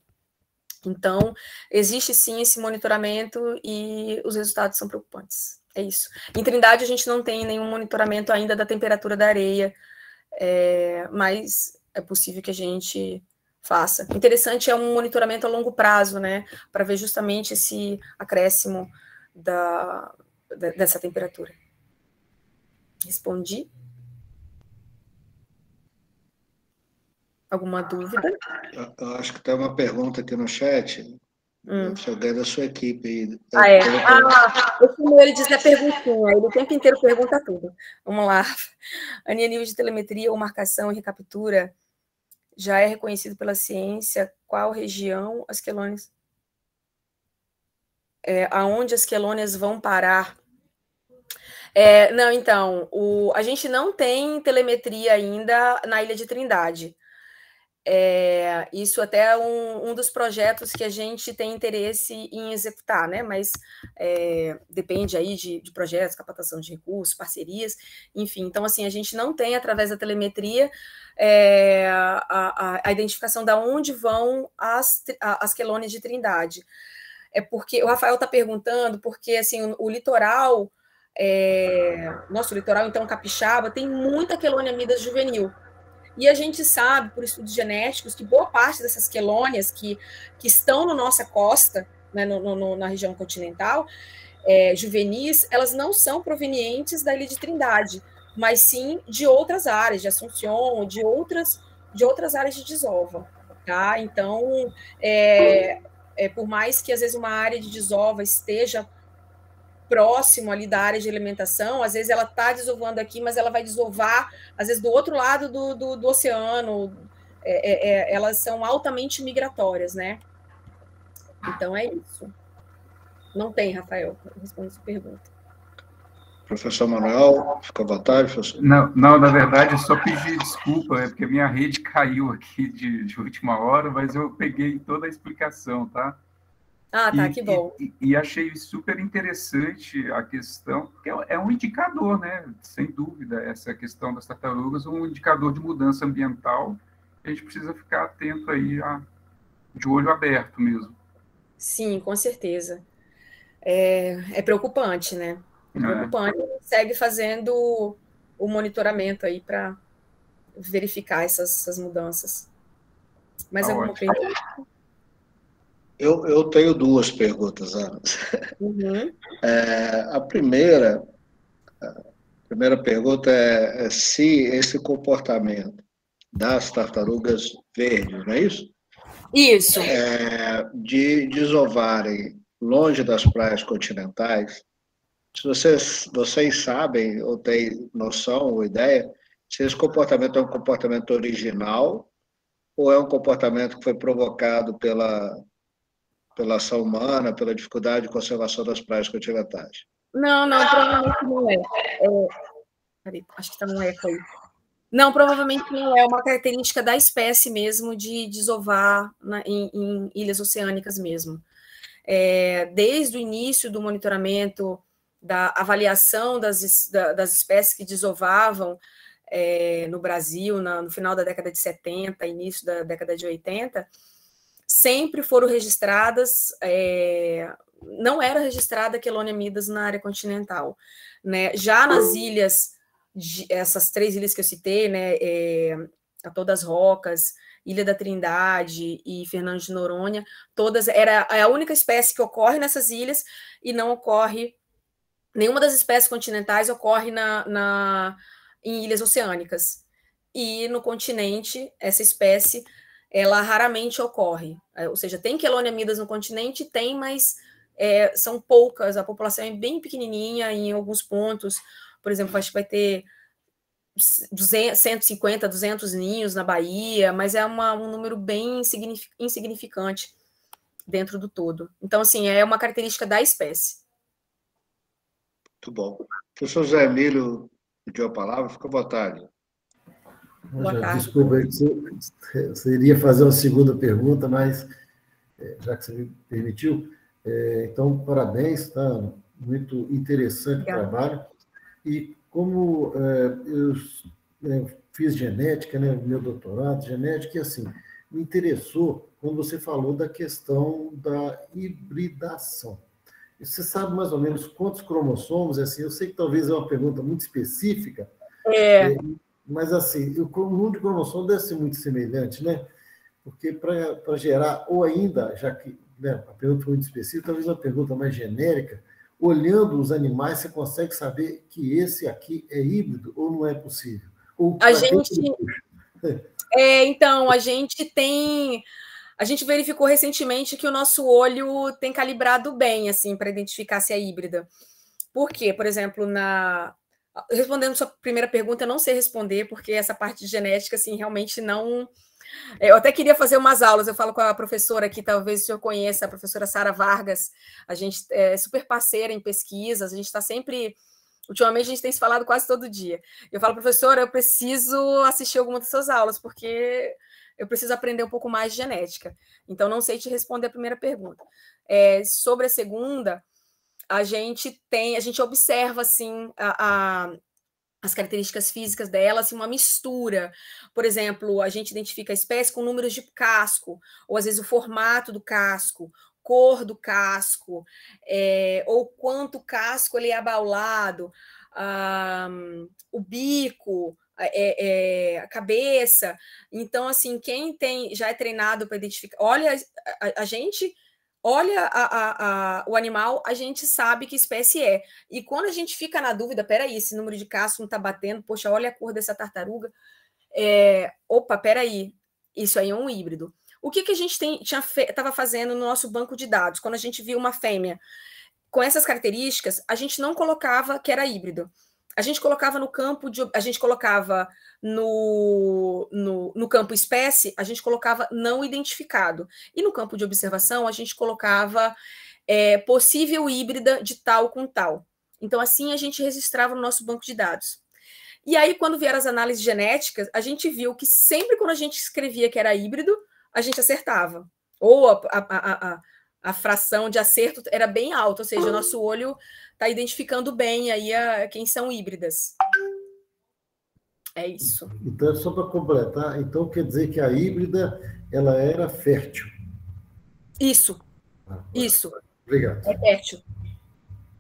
Então, existe sim esse monitoramento e os resultados são preocupantes. É isso. Em Trindade, a gente não tem nenhum monitoramento ainda da temperatura da areia, mas é possível que a gente faça. Interessante é um monitoramento a longo prazo, né, para ver justamente esse acréscimo dessa temperatura. Respondi? Alguma dúvida? Eu acho que tem uma pergunta aqui no chat. Se alguém da sua equipe. Eu chamo ele de Zé Perguntinha, ele o tempo inteiro pergunta tudo. Vamos lá. A nível de telemetria ou marcação e recaptura já é reconhecido pela ciência qual região as quelônias. Aonde as quelônias vão parar. Não, então, a gente não tem telemetria ainda na Ilha de Trindade. Isso até é um dos projetos que a gente tem interesse em executar, né? Mas depende aí de projetos, captação de recursos, parcerias, enfim. Então, assim, a gente não tem, através da telemetria, a identificação de onde vão as quelônias de Trindade. É porque o Rafael está perguntando, porque assim, o litoral, nosso litoral, então, capixaba, tem muita quelônia midas juvenil. E a gente sabe, por estudos genéticos, que boa parte dessas quelônias que estão na nossa costa, né, na região continental, juvenis, elas não são provenientes da Ilha de Trindade, mas sim de outras áreas, de Assunção, de outras áreas de desova. Tá? Então, por mais que, às vezes, uma área de desova esteja próximo ali da área de alimentação, às vezes ela está desovando aqui, mas ela vai desovar, às vezes, do outro lado do oceano. Elas são altamente migratórias, né? Então, é isso. Não tem, Rafael, responde a sua pergunta. Professor Manuel, fica à vontade, professor. Não, na verdade, eu só pedi desculpa, porque minha rede caiu aqui de última hora, mas eu peguei toda a explicação, tá? Ah, tá, que bom. E achei super interessante a questão, porque é um indicador, né? Sem dúvida, essa questão das tartarugas, um indicador de mudança ambiental, a gente precisa ficar atento aí, de olho aberto mesmo. Sim, com certeza. É preocupante, né? É preocupante. Segue fazendo o monitoramento aí para verificar essas mudanças. Mais alguma pergunta? Eu tenho duas perguntas, Ana. Uhum. A primeira pergunta é se esse comportamento das tartarugas verdes, não é isso? Isso. De desovarem longe das praias continentais, se vocês sabem ou têm noção ou ideia se esse comportamento é um comportamento original ou é um comportamento que foi provocado pela ação humana, pela dificuldade de conservação das praias continentais? Não, provavelmente não é. Peraí, acho que está no eco aí. Não, provavelmente não é uma característica da espécie mesmo de desovar em ilhas oceânicas mesmo. Desde o início do monitoramento, da avaliação das espécies que desovavam no Brasil, no final da década de 70, início da década de 80, sempre foram registradas, não era registrada quelônia midas na área continental. Né? Já nas ilhas, essas 3 ilhas que eu citei, né, Atol das Rocas, Ilha da Trindade e Fernando de Noronha, todas, é a única espécie que ocorre nessas ilhas e não ocorre, nenhuma das espécies continentais ocorre em ilhas oceânicas. E no continente, essa espécie, ela raramente ocorre. Ou seja, tem quelônia midas no continente, tem, mas são poucas, a população é bem pequenininha em alguns pontos. Por exemplo, acho que vai ter 150, 200 ninhos na Bahia, mas é um número bem insignificante dentro do todo. Então, assim, é uma característica da espécie. Muito bom. O professor José Emílio pediu a palavra, fica à vontade. Desculpa, você iria fazer uma segunda pergunta, mas já que você me permitiu, então, parabéns, tá? Muito interessante o trabalho. E como eu fiz genética, né, meu doutorado, genética, e assim, me interessou quando você falou da questão da hibridação. Você sabe mais ou menos quantos cromossomos? Assim, eu sei que talvez é uma pergunta muito específica, mas assim, o número de cromossomos deve ser muito semelhante, né? Porque para gerar, ou ainda, já que a pergunta foi muito específica, talvez uma pergunta mais genérica, olhando os animais, você consegue saber que esse aqui é híbrido ou não é possível? Ou então, a gente verificou recentemente que o nosso olho tem calibrado bem, assim, para identificar se é híbrida. Por quê? Por exemplo, respondendo a sua primeira pergunta, eu não sei responder, porque essa parte de genética, assim, realmente não... Eu até queria fazer umas aulas, eu falo com a professora que talvez o senhor conheça, a professora Sara Vargas, a gente é super parceira em pesquisas, a gente está sempre... Ultimamente a gente tem se falado quase todo dia. Eu falo, professora, eu preciso assistir alguma das suas aulas, porque eu preciso aprender um pouco mais de genética. Então, não sei te responder a primeira pergunta. Sobre a segunda, a gente observa, assim, as características físicas dela, assim, uma mistura. Por exemplo, a gente identifica a espécie com números de casco, ou às vezes o formato do casco, cor do casco, ou quanto o casco ele é abaulado, o bico, a cabeça. Então, assim, quem já é treinado para identificar, olha, a gente olha o animal, a gente sabe que espécie é. E quando a gente fica na dúvida, peraí, esse número de casco não está batendo, poxa, olha a cor dessa tartaruga. Opa, peraí, isso aí é um híbrido. O que a gente estava fazendo no nosso banco de dados? Quando a gente viu uma fêmea com essas características, a gente não colocava que era híbrido. A gente colocava no campo no campo espécie, a gente colocava não identificado. E no campo de observação, a gente colocava possível híbrida de tal com tal. Então, assim, a gente registrava no nosso banco de dados. E aí, quando vieram as análises genéticas, a gente viu que sempre quando a gente escrevia que era híbrido, a gente acertava. Ou a fração de acerto era bem alta, ou seja, o nosso olho está identificando bem aí quem são híbridas. É isso. Então, só para completar, então quer dizer que a híbrida, ela era fértil. Isso. Isso. Obrigado. É fértil.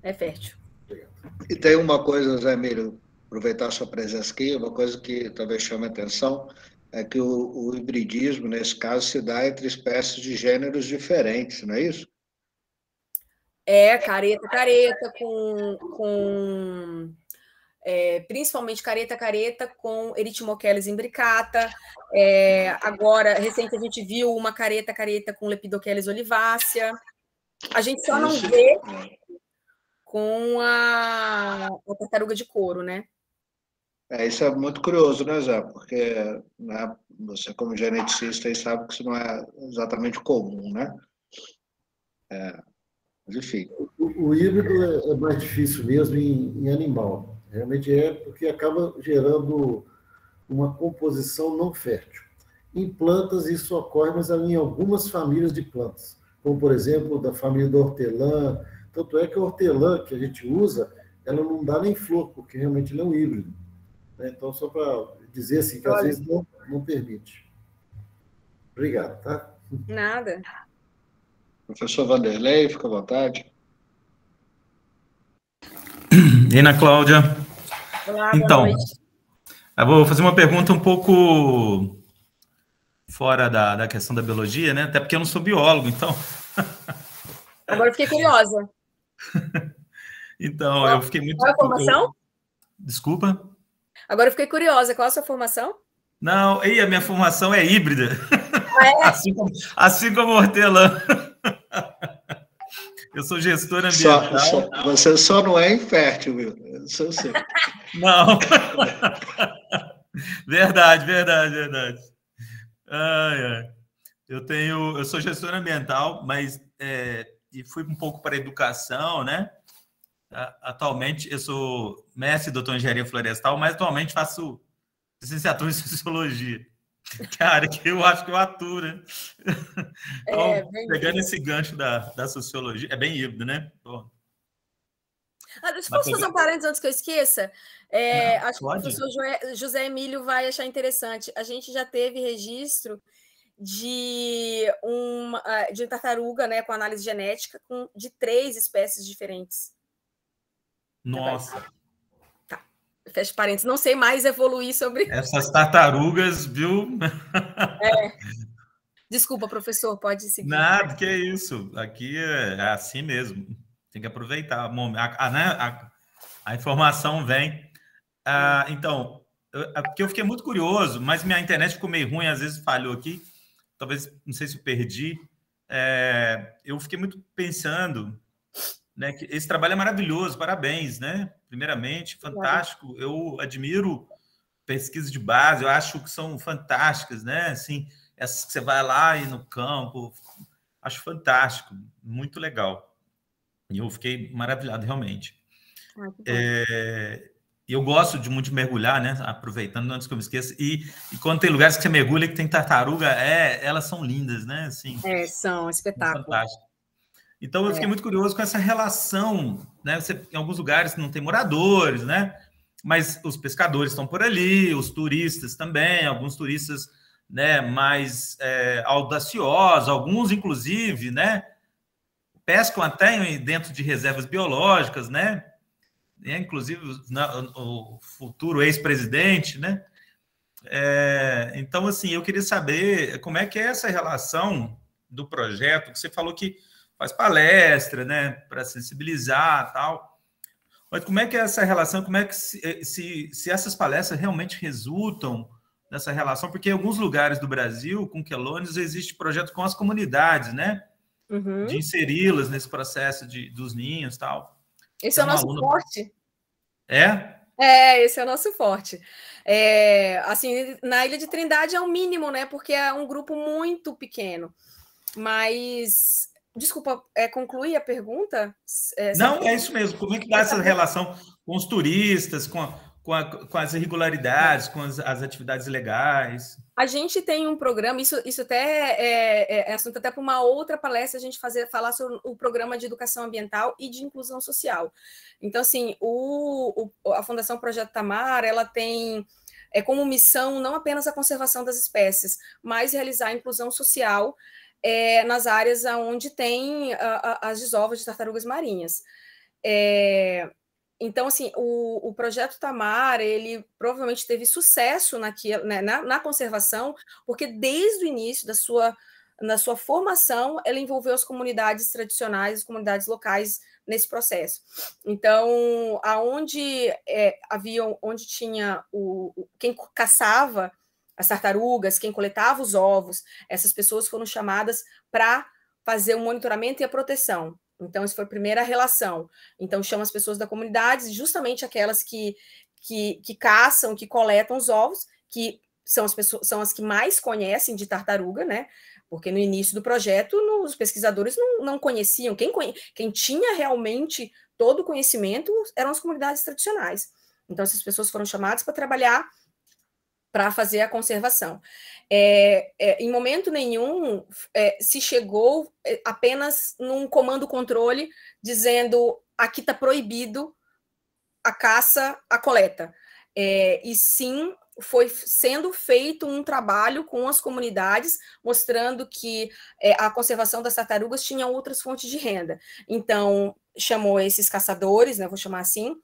É fértil. Obrigado. E tem uma coisa, Zé Emílio, aproveitar a sua presença aqui, uma coisa que talvez chame a atenção, é que o hibridismo, nesse caso, se dá entre espécies de gêneros diferentes, não é isso? Careta principalmente careta com Erythmocheles imbricata. Agora, recente, a gente viu uma careta com Lepidocheles olivácea. A gente só não vê com a tartaruga de couro, né? Isso é muito curioso, né, Zé? Porque, né, você, como geneticista, aí sabe que isso não é exatamente comum, né? Mas, enfim. O híbrido é mais difícil mesmo em animal. Realmente porque acaba gerando uma composição não fértil. Em plantas isso ocorre, mas em algumas famílias de plantas, como, por exemplo, da família do hortelã. Tanto é que a hortelã que a gente usa, ela não dá nem flor, porque realmente ele é um híbrido. Então, só para dizer assim, que às vezes não permite. Obrigado, tá? Nada. Professor Vanderlei, fica à vontade. E Ana Cláudia? Olá, então, eu vou fazer uma pergunta um pouco fora da questão da biologia, né? Até porque eu não sou biólogo, então... Agora eu fiquei curiosa. Então, eu fiquei muito... Qual a formação? Desculpa? Agora eu fiquei curiosa. Qual a sua formação? Não, a minha formação é híbrida. Assim como hortelã. Eu sou gestor ambiental. Você só não é infértil, viu? Isso eu sei. Não. Verdade. Eu sou gestor ambiental, mas e fui um pouco para a educação, né? Atualmente eu sou mestre e doutor em engenharia florestal, mas atualmente faço licenciatura em sociologia. Cara, que eu acho que eu aturo, né? Então, pegando esse gancho da sociologia, é bem híbrido, né? Deixa eu fazer um parênteses antes que eu esqueça. Acho que o professor José Emílio vai achar interessante. A gente já teve registro de tartaruga, né, com análise genética de 3 espécies diferentes. Nossa. Tá. Fecha parênteses. Não sei mais evoluir sobre... Essas tartarugas, viu? Desculpa, professor, pode seguir. Nada, que é isso. Aqui é assim mesmo. Tem que aproveitar. A informação vem. Então, porque eu fiquei muito curioso, mas minha internet ficou meio ruim, às vezes falhou aqui. Talvez, não sei se eu perdi. Eu fiquei muito pensando, né, que esse trabalho é maravilhoso, parabéns, né? Primeiramente, fantástico. Eu admiro pesquisas de base, eu acho que são fantásticas, né? Assim, essas que você vai lá e no campo, acho fantástico, muito legal. E eu fiquei maravilhado, realmente. eu gosto muito de mergulhar, né? Aproveitando, antes que eu me esqueça. E quando tem lugares que você mergulha que tem tartaruga, elas são lindas, né? Assim, são espetáculo. Fantástico. Então, eu fiquei muito curioso com essa relação, né? Em alguns lugares não tem moradores, né? Mas os pescadores estão por ali, os turistas também, alguns turistas, né, mais audaciosos, alguns, inclusive, né, pescam até dentro de reservas biológicas, né? Inclusive o futuro ex-presidente, né? Então, assim, eu queria saber como é que é essa relação do projeto, que você falou que faz palestra, né, para sensibilizar e tal, mas como é que é essa relação, como é que se essas palestras realmente resultam nessa relação, porque em alguns lugares do Brasil, com quelônios, existe projeto com as comunidades, né, de inseri-las nesse processo dos ninhos e tal. Esse é o nosso forte. Esse é o nosso forte. Assim, na Ilha de Trindade é o mínimo, né? Porque é um grupo muito pequeno. Mas, desculpa, concluir a pergunta? Não, é isso mesmo. Como é que dá essa relação com os turistas, com as irregularidades, com as atividades ilegais? A gente tem um programa, isso até é assunto até para uma outra palestra, a gente falar sobre o programa de educação ambiental e de inclusão social. Então, assim, a Fundação Projeto Tamar, ela tem como missão não apenas a conservação das espécies, mas realizar a inclusão social nas áreas onde tem as desovas de tartarugas marinhas. Então, assim, o Projeto Tamar, ele provavelmente teve sucesso na conservação, porque desde o início na sua formação, ela envolveu as comunidades tradicionais, as comunidades locais nesse processo. Então, onde tinha quem caçava as tartarugas, quem coletava os ovos, essas pessoas foram chamadas para fazer o monitoramento e a proteção. Então, essa foi a primeira relação. Então, chama as pessoas da comunidade, justamente aquelas que caçam, que coletam os ovos, que são as que mais conhecem de tartaruga, né? Porque no início do projeto, os pesquisadores não conheciam. Quem tinha realmente todo o conhecimento eram as comunidades tradicionais. Então, essas pessoas foram chamadas para trabalhar, para fazer a conservação. Em momento nenhum se chegou apenas num comando-controle dizendo aqui está proibido a caça, a coleta. E sim, foi sendo feito um trabalho com as comunidades, mostrando que a conservação das tartarugas tinha outras fontes de renda. Então, chamou esses caçadores, né, vou chamar assim,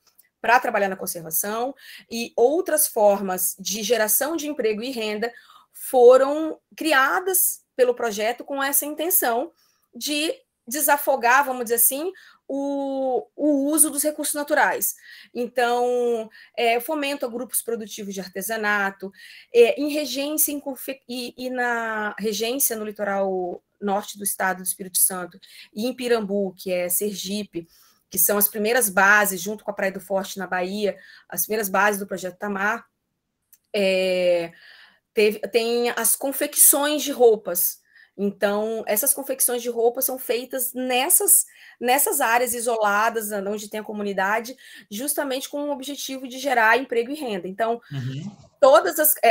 para trabalhar na conservação, e outras formas de geração de emprego e renda foram criadas pelo projeto com essa intenção de desafogar, vamos dizer assim, o uso dos recursos naturais. Então, fomento a grupos produtivos de artesanato, em regência e na regência no litoral norte do estado do Espírito Santo, e em Pirambu, que é Sergipe, que são as primeiras bases, junto com a Praia do Forte, na Bahia, as primeiras bases do Projeto Tamar, tem as confecções de roupas. Então, essas confecções de roupas são feitas nessas áreas isoladas, onde tem a comunidade, justamente com o objetivo de gerar emprego e renda. Então,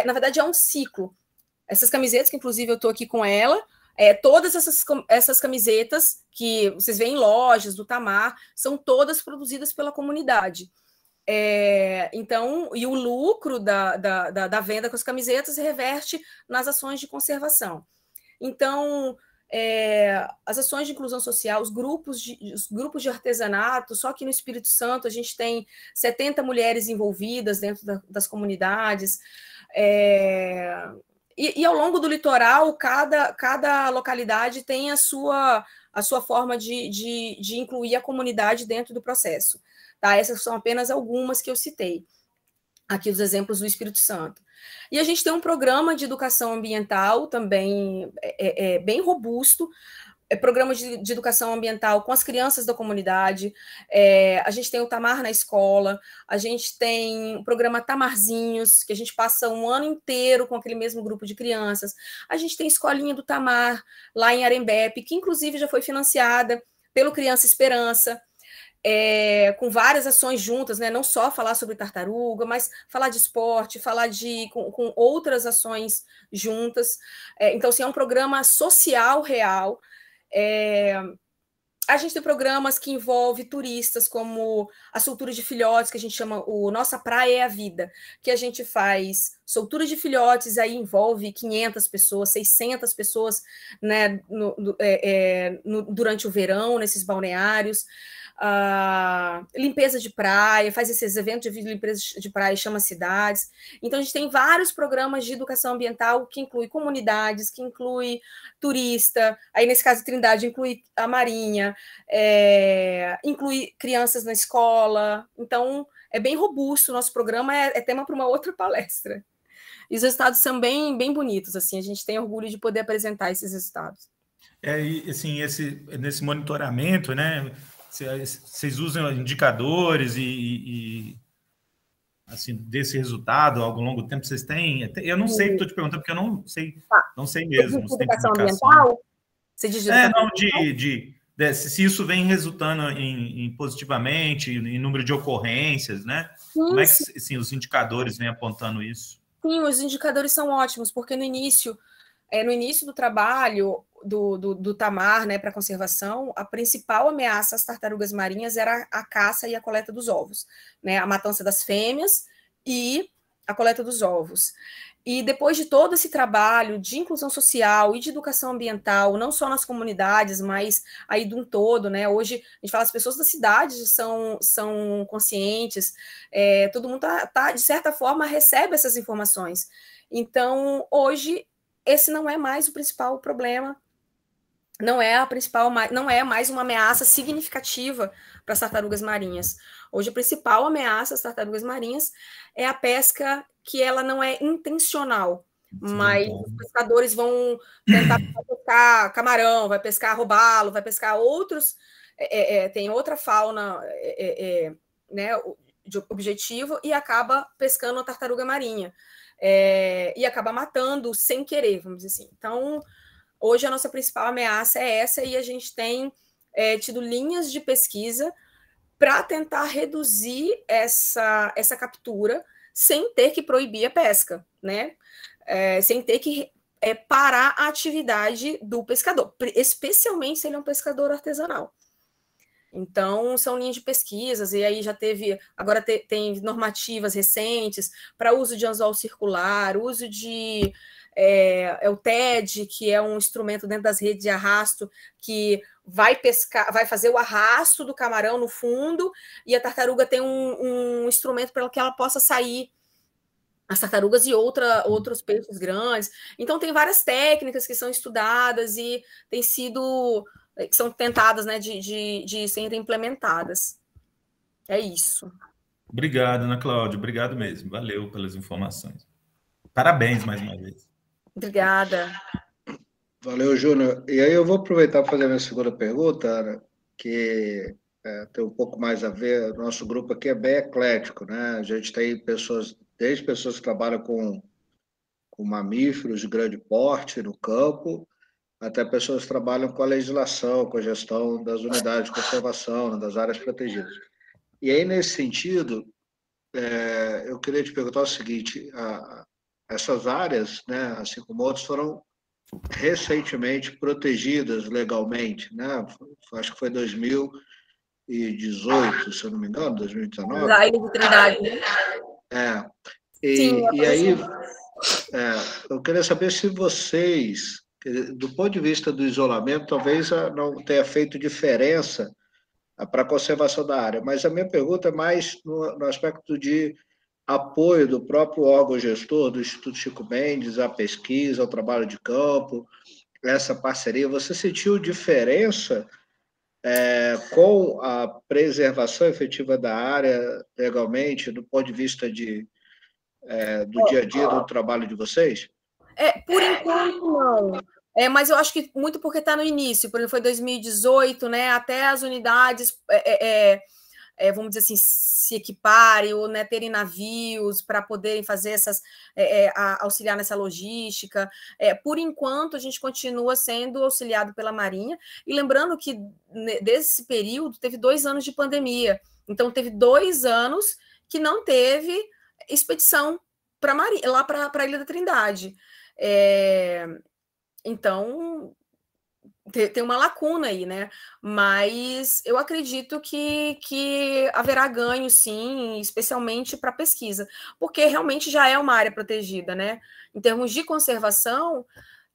na verdade, é um ciclo. Essas camisetas, que inclusive eu estou aqui com ela, todas essas camisetas que vocês veem em lojas do Tamar, são todas produzidas pela comunidade. Então, e o lucro da venda com as camisetas reverte nas ações de conservação. Então, as ações de inclusão social, os grupos de artesanato, só que no Espírito Santo a gente tem 70 mulheres envolvidas dentro das comunidades, e ao longo do litoral, cada localidade tem a sua forma de incluir a comunidade dentro do processo. Tá? Essas são apenas algumas que eu citei, aqui os exemplos do Espírito Santo. E a gente tem um programa de educação ambiental também bem robusto, programa de educação ambiental com as crianças da comunidade, a gente tem o Tamar na escola, a gente tem o programa Tamarzinhos, que a gente passa um ano inteiro com aquele mesmo grupo de crianças, a gente tem a Escolinha do Tamar, lá em Arembepe, que inclusive já foi financiada pelo Criança Esperança. com várias ações juntas, né? Não só falar sobre tartaruga, mas falar de esporte, falar com outras ações juntas. Então, assim, é um programa social real. A gente tem programas que envolvem turistas, como a soltura de filhotes, que a gente chama o Nossa Praia é a Vida, que a gente faz soltura de filhotes, aí envolve 500 pessoas, 600 pessoas, né, durante o verão, nesses balneários. Limpeza de praia, faz esses eventos de limpeza de praia, chama cidades. Então, a gente tem vários programas de educação ambiental que inclui comunidades, que inclui turista, aí nesse caso Trindade inclui a Marinha, inclui crianças na escola. Então, é bem robusto, o nosso programa é tema para uma outra palestra. E os resultados são bem, bem bonitos, assim, a gente tem orgulho de poder apresentar esses resultados. E assim, nesse monitoramento, né, vocês usam indicadores e assim, desse resultado ao longo do tempo, vocês têm? Eu não sei, estou te perguntando, porque eu não sei, não sei mesmo. Você diz de educação ambiental? Você diz de educação ambiental? Se isso vem resultando positivamente, em número de ocorrências, né? Sim, como é que assim, os indicadores vêm apontando isso? Sim, os indicadores são ótimos, porque no início do trabalho do Tamar, né, para conservação, a principal ameaça às tartarugas marinhas era a caça e a coleta dos ovos, né, a matança das fêmeas e a coleta dos ovos. E depois de todo esse trabalho de inclusão social e de educação ambiental, não só nas comunidades, mas aí de um todo, né? Hoje a gente fala, as pessoas da cidade são conscientes, todo mundo de certa forma, recebe essas informações. Então, hoje, esse não é mais o principal problema, não é mais uma ameaça significativa para as tartarugas marinhas. Hoje, a principal ameaça às tartarugas marinhas é a pesca que ela não é intencional, mas os pescadores vão tentar pescar camarão, vai pescar robalo, vai pescar outros, tem outra fauna né, de objetivo, e acaba pescando a tartaruga marinha, e acaba matando sem querer, vamos dizer assim. Então, hoje a nossa principal ameaça é essa, e a gente tem tido linhas de pesquisa para tentar reduzir essa captura sem ter que proibir a pesca, né? Sem ter que parar a atividade do pescador, especialmente se ele é um pescador artesanal. Então, são linhas de pesquisas, e aí já agora tem normativas recentes para uso de anzol circular, uso de o TED, que é um instrumento dentro das redes de arrasto, que vai fazer o arrasto do camarão no fundo, e a tartaruga tem um instrumento para que ela possa sair, as tartarugas e outros peixes grandes. Então, tem várias técnicas que são estudadas e que são tentadas, né, de serem implementadas. É isso. Obrigado, Ana Cláudia. Obrigado mesmo. Valeu pelas informações. Parabéns mais uma vez. Obrigada. Valeu, Júnior. E aí eu vou aproveitar para fazer a minha segunda pergunta, Ana, que tem um pouco mais a ver. O nosso grupo aqui é bem eclético, né? A gente tem desde pessoas que trabalham com mamíferos de grande porte no campo, até pessoas que trabalham com a legislação, com a gestão das unidades de conservação, né, das áreas protegidas. E aí, nesse sentido, eu queria te perguntar o seguinte: essas áreas, né, assim como outras, foram recentemente protegidas legalmente, né? Acho que foi 2018, se eu não me engano, 2019. Da Ilha de Trindade. E aí, eu queria saber se vocês, do ponto de vista do isolamento, talvez não tenha feito diferença para a conservação da área, mas a minha pergunta é mais no aspecto de apoio do próprio órgão gestor, do Instituto Chico Mendes, à pesquisa, ao trabalho de campo, essa parceria. Você sentiu diferença com a preservação efetiva da área legalmente, do ponto de vista do dia a dia do trabalho de vocês? Por enquanto, não. Mas eu acho que muito porque está no início, por exemplo, foi 2018, né? Até as unidades vamos dizer assim, se equiparem ou, né, terem navios para poderem fazer auxiliar nessa logística. Por enquanto, a gente continua sendo auxiliado pela Marinha, e lembrando que desse período teve 2 anos de pandemia, então teve 2 anos que não teve expedição lá para a Ilha da Trindade. Então, tem uma lacuna aí, né? Mas eu acredito que haverá ganho, sim, especialmente para pesquisa, porque realmente já é uma área protegida, né? Em termos de conservação,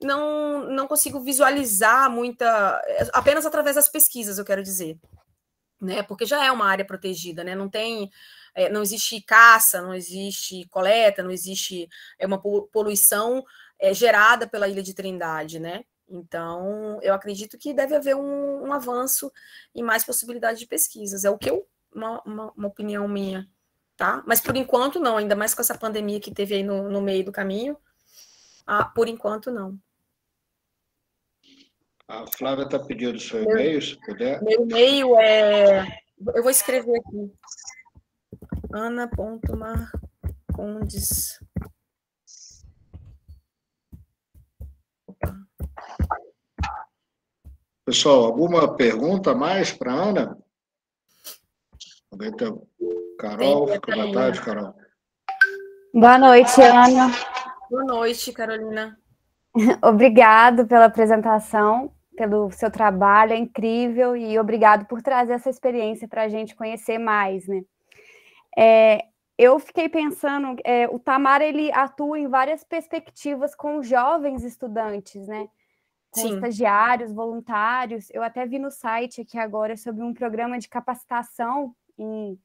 não consigo visualizar apenas através das pesquisas, eu quero dizer, né? Porque já é uma área protegida, né? Não existe caça, não existe coleta, não existe uma poluição gerada pela Ilha de Trindade, né? Então, eu acredito que deve haver um avanço e mais possibilidade de pesquisas. É o que uma opinião minha, tá? Mas por enquanto não, ainda mais com essa pandemia que teve aí no meio do caminho. Por enquanto não. A Flávia está pedindo o seu e-mail, se puder. Meu e-mail eu vou escrever aqui. Ana.marcondes. Pessoal, alguma pergunta mais para a Ana? Carol, fica à vontade, Carol. Boa noite, Ana. Boa noite, Carolina. Obrigado pela apresentação, pelo seu trabalho, é incrível, e obrigado por trazer essa experiência para a gente conhecer mais, né? Eu fiquei pensando, o Tamar, ele atua em várias perspectivas com jovens estudantes, né? Com Sim. Estagiários, voluntários. Eu até vi no site aqui agora sobre um programa de capacitação em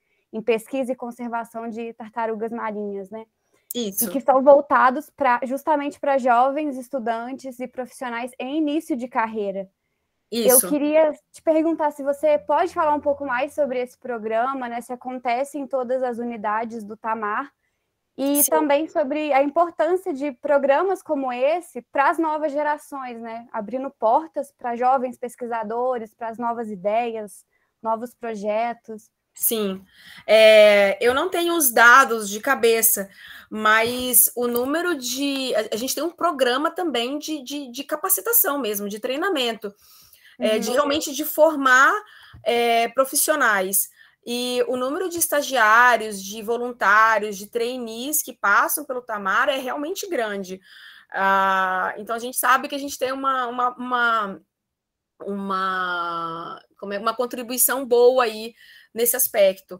pesquisa e conservação de tartarugas marinhas, né? Isso. E que são voltados justamente para jovens estudantes e profissionais em início de carreira. Isso. Eu queria te perguntar se você pode falar um pouco mais sobre esse programa, né? Se acontece em todas as unidades do Tamar, e Sim. também sobre a importância de programas como esse para as novas gerações, né? Abrindo portas para jovens pesquisadores, para as novas ideias, novos projetos. Sim. Eu não tenho os dados de cabeça, mas o número a gente tem um programa também de capacitação mesmo, de treinamento, realmente de formar profissionais. E o número de estagiários, de voluntários, de trainees que passam pelo Tamar é realmente grande. Então, a gente sabe que a gente tem uma contribuição boa aí nesse aspecto.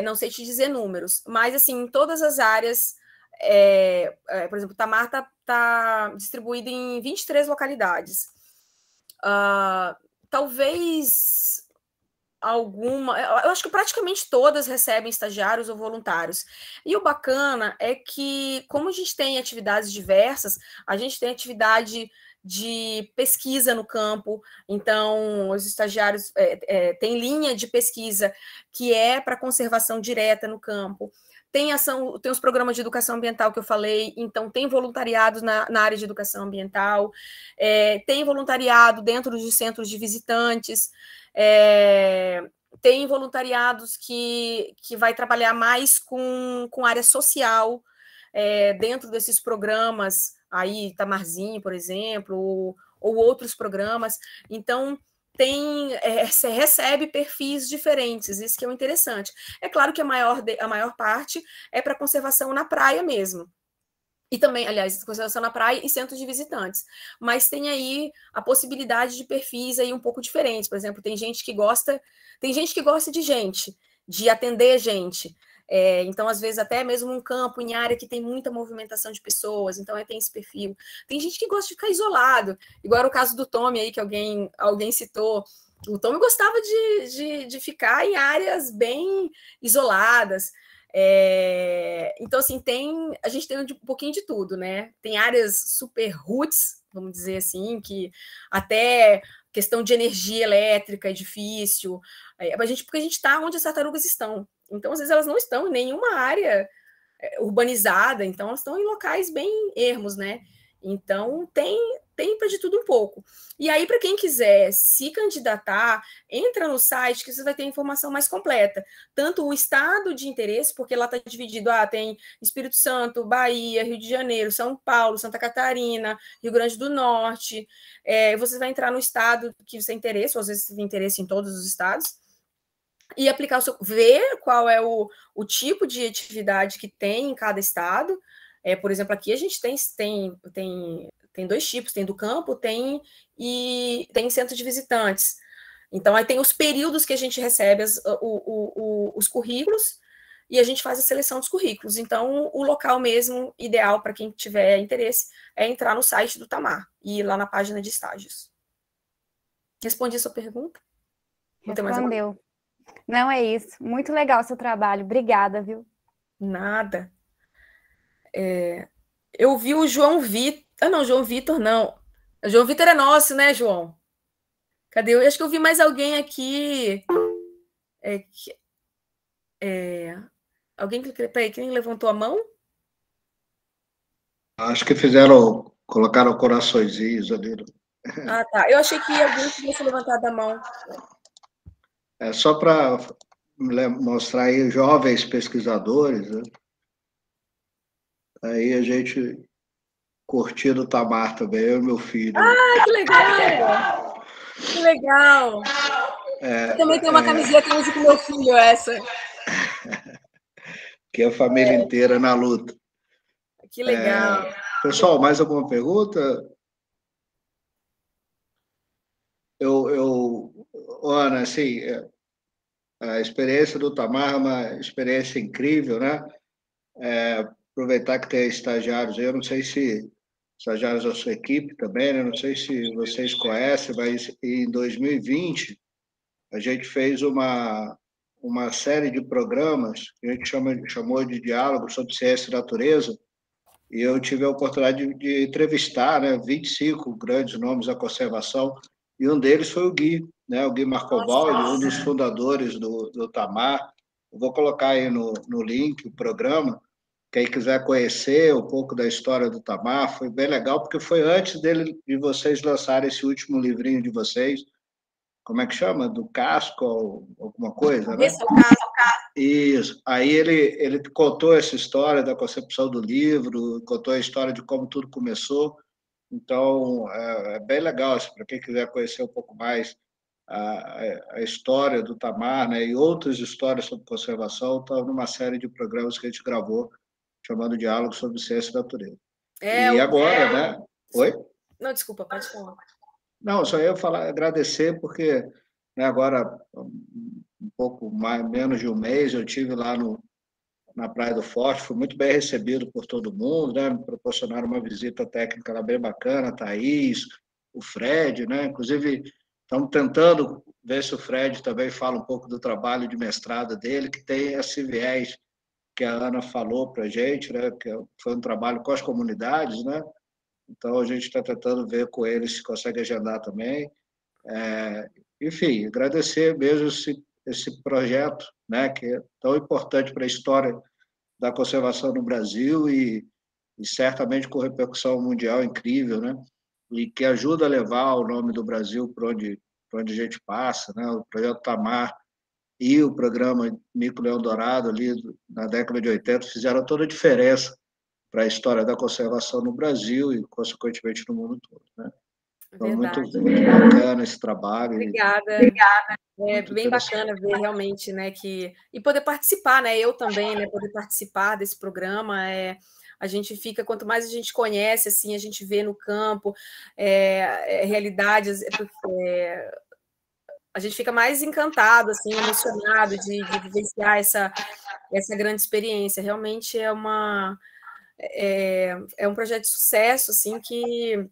Não sei te dizer números, mas, assim, em todas as áreas, por exemplo, o Tamar está distribuído em 23 localidades. Talvez eu acho que praticamente todas recebem estagiários ou voluntários. E o bacana é que, como a gente tem atividades diversas, a gente tem atividade de pesquisa no campo, então os estagiários têm linha de pesquisa que é para conservação direta no campo. Tem os programas de educação ambiental que eu falei, então tem voluntariado na área de educação ambiental, tem voluntariado dentro dos centros de visitantes, tem voluntariados que vai trabalhar mais com área social, dentro desses programas, aí Tamarzinho, por exemplo, ou outros programas. Então, recebe perfis diferentes, isso que é o interessante. É claro que a maior parte é para conservação na praia mesmo. E também, aliás, conservação na praia e centros de visitantes. Mas tem aí a possibilidade de perfis aí um pouco diferentes. Por exemplo, tem gente que gosta de gente, de atender gente. Então, às vezes, até mesmo um campo em área que tem muita movimentação de pessoas, então tem esse perfil. Tem gente que gosta de ficar isolado, igual era o caso do Tommy aí, que alguém citou. O Tommy gostava de ficar em áreas bem isoladas. Então, assim, a gente tem um pouquinho de tudo, né? Tem áreas super roots, vamos dizer assim, que até questão de energia elétrica é difícil, porque a gente está onde as tartarugas estão. Então, às vezes, elas não estão em nenhuma área urbanizada, então elas estão em locais bem ermos, né? Então, tem tem para de tudo um pouco. E aí, para quem quiser se candidatar, entra no site que você vai ter informação mais completa. Tanto o estado de interesse, porque lá está dividido, tem Espírito Santo, Bahia, Rio de Janeiro, São Paulo, Santa Catarina, Rio Grande do Norte. Você vai entrar no estado que você tem interesse, ou às vezes você tem interesse em todos os estados, e aplicar ver qual é o tipo de atividade que tem em cada estado. Por exemplo, aqui a gente tem 2 tipos, tem do campo, tem centro de visitantes. Então, aí tem os períodos que a gente recebe os currículos e a gente faz a seleção dos currículos. Então, o local mesmo ideal para quem tiver interesse é entrar no site do Tamar e ir lá na página de estágios. Respondi a sua pergunta? Respondeu. Não, é isso. Muito legal o seu trabalho. Obrigada, viu? Nada. Eu vi o João Vitor. Não, João Vitor não. O João Vitor é nosso, né, João? Cadê? Eu acho que eu vi mais alguém aqui. Alguém quem levantou a mão? Acho que colocaram coraçõezinhos ali. Ah, tá. Eu achei que alguém tivesse levantado a mão. Só para mostrar aí jovens pesquisadores, né? Aí a gente curtindo o Tamar também, eu e meu filho. Ah, que legal! Que legal! Eu também tenho uma camiseta que eu uso com meu filho, essa. Que é a família inteira na luta. Que legal. Pessoal, mais alguma pergunta? Ana, assim, a experiência do Tamar é uma experiência incrível, né? Aproveitar que tem estagiários, eu não sei se estagiários da sua equipe também, né? Não sei se vocês conhecem, mas em 2020 a gente fez uma série de programas que a gente chamou de Diálogo sobre Ciência e Natureza, e eu tive a oportunidade de entrevistar, né, 25 grandes nomes da conservação, e um deles foi o Gui, né, o Gui Marcovaldi, um dos fundadores do Tamar. Eu vou colocar aí no link o programa. Quem quiser conhecer um pouco da história do Tamar, foi bem legal, porque foi antes de vocês lançarem esse último livrinho de vocês. Como é que chama? Do Casco, ou alguma coisa, né? Isso. Aí ele contou essa história da concepção do livro, contou a história de como tudo começou. Então, é bem legal, assim, para quem quiser conhecer um pouco mais a história do Tamar, né, e outras histórias sobre conservação, está numa série de programas que a gente gravou, chamando Diálogo sobre Ciência e Natureza. Agora, né? Oi? Não, desculpa, pode falar. Não, só ia agradecer, porque, né, agora, um pouco menos de um mês, eu estive lá na Praia do Forte, fui muito bem recebido por todo mundo, né? Me proporcionaram uma visita técnica lá bem bacana, a Thaís, o Fred, né? Inclusive, estamos tentando ver se o Fred também fala um pouco do trabalho de mestrado dele, que tem esse viés que a Ana falou para a gente, né? Que foi um trabalho com as comunidades, né? Então, a gente está tentando ver com eles se consegue agendar também. Enfim, agradecer mesmo esse projeto, né, que é tão importante para a história da conservação no Brasil e certamente com repercussão mundial incrível, né, e que ajuda a levar o nome do Brasil para onde a gente passa, né, o projeto Tamar e o programa Mico Leão Dourado ali na década de 80 fizeram toda a diferença para a história da conservação no Brasil e, consequentemente, no mundo todo, né? Então, muito bacana esse trabalho. Obrigada. É bem bacana ver realmente, né, e poder participar, né, eu também, né, poder participar desse programa, a gente fica, quanto mais a gente conhece, assim, a gente vê no campo, realidades, a gente fica mais encantado, assim, emocionado de vivenciar essa grande experiência, realmente é um projeto de sucesso, assim, que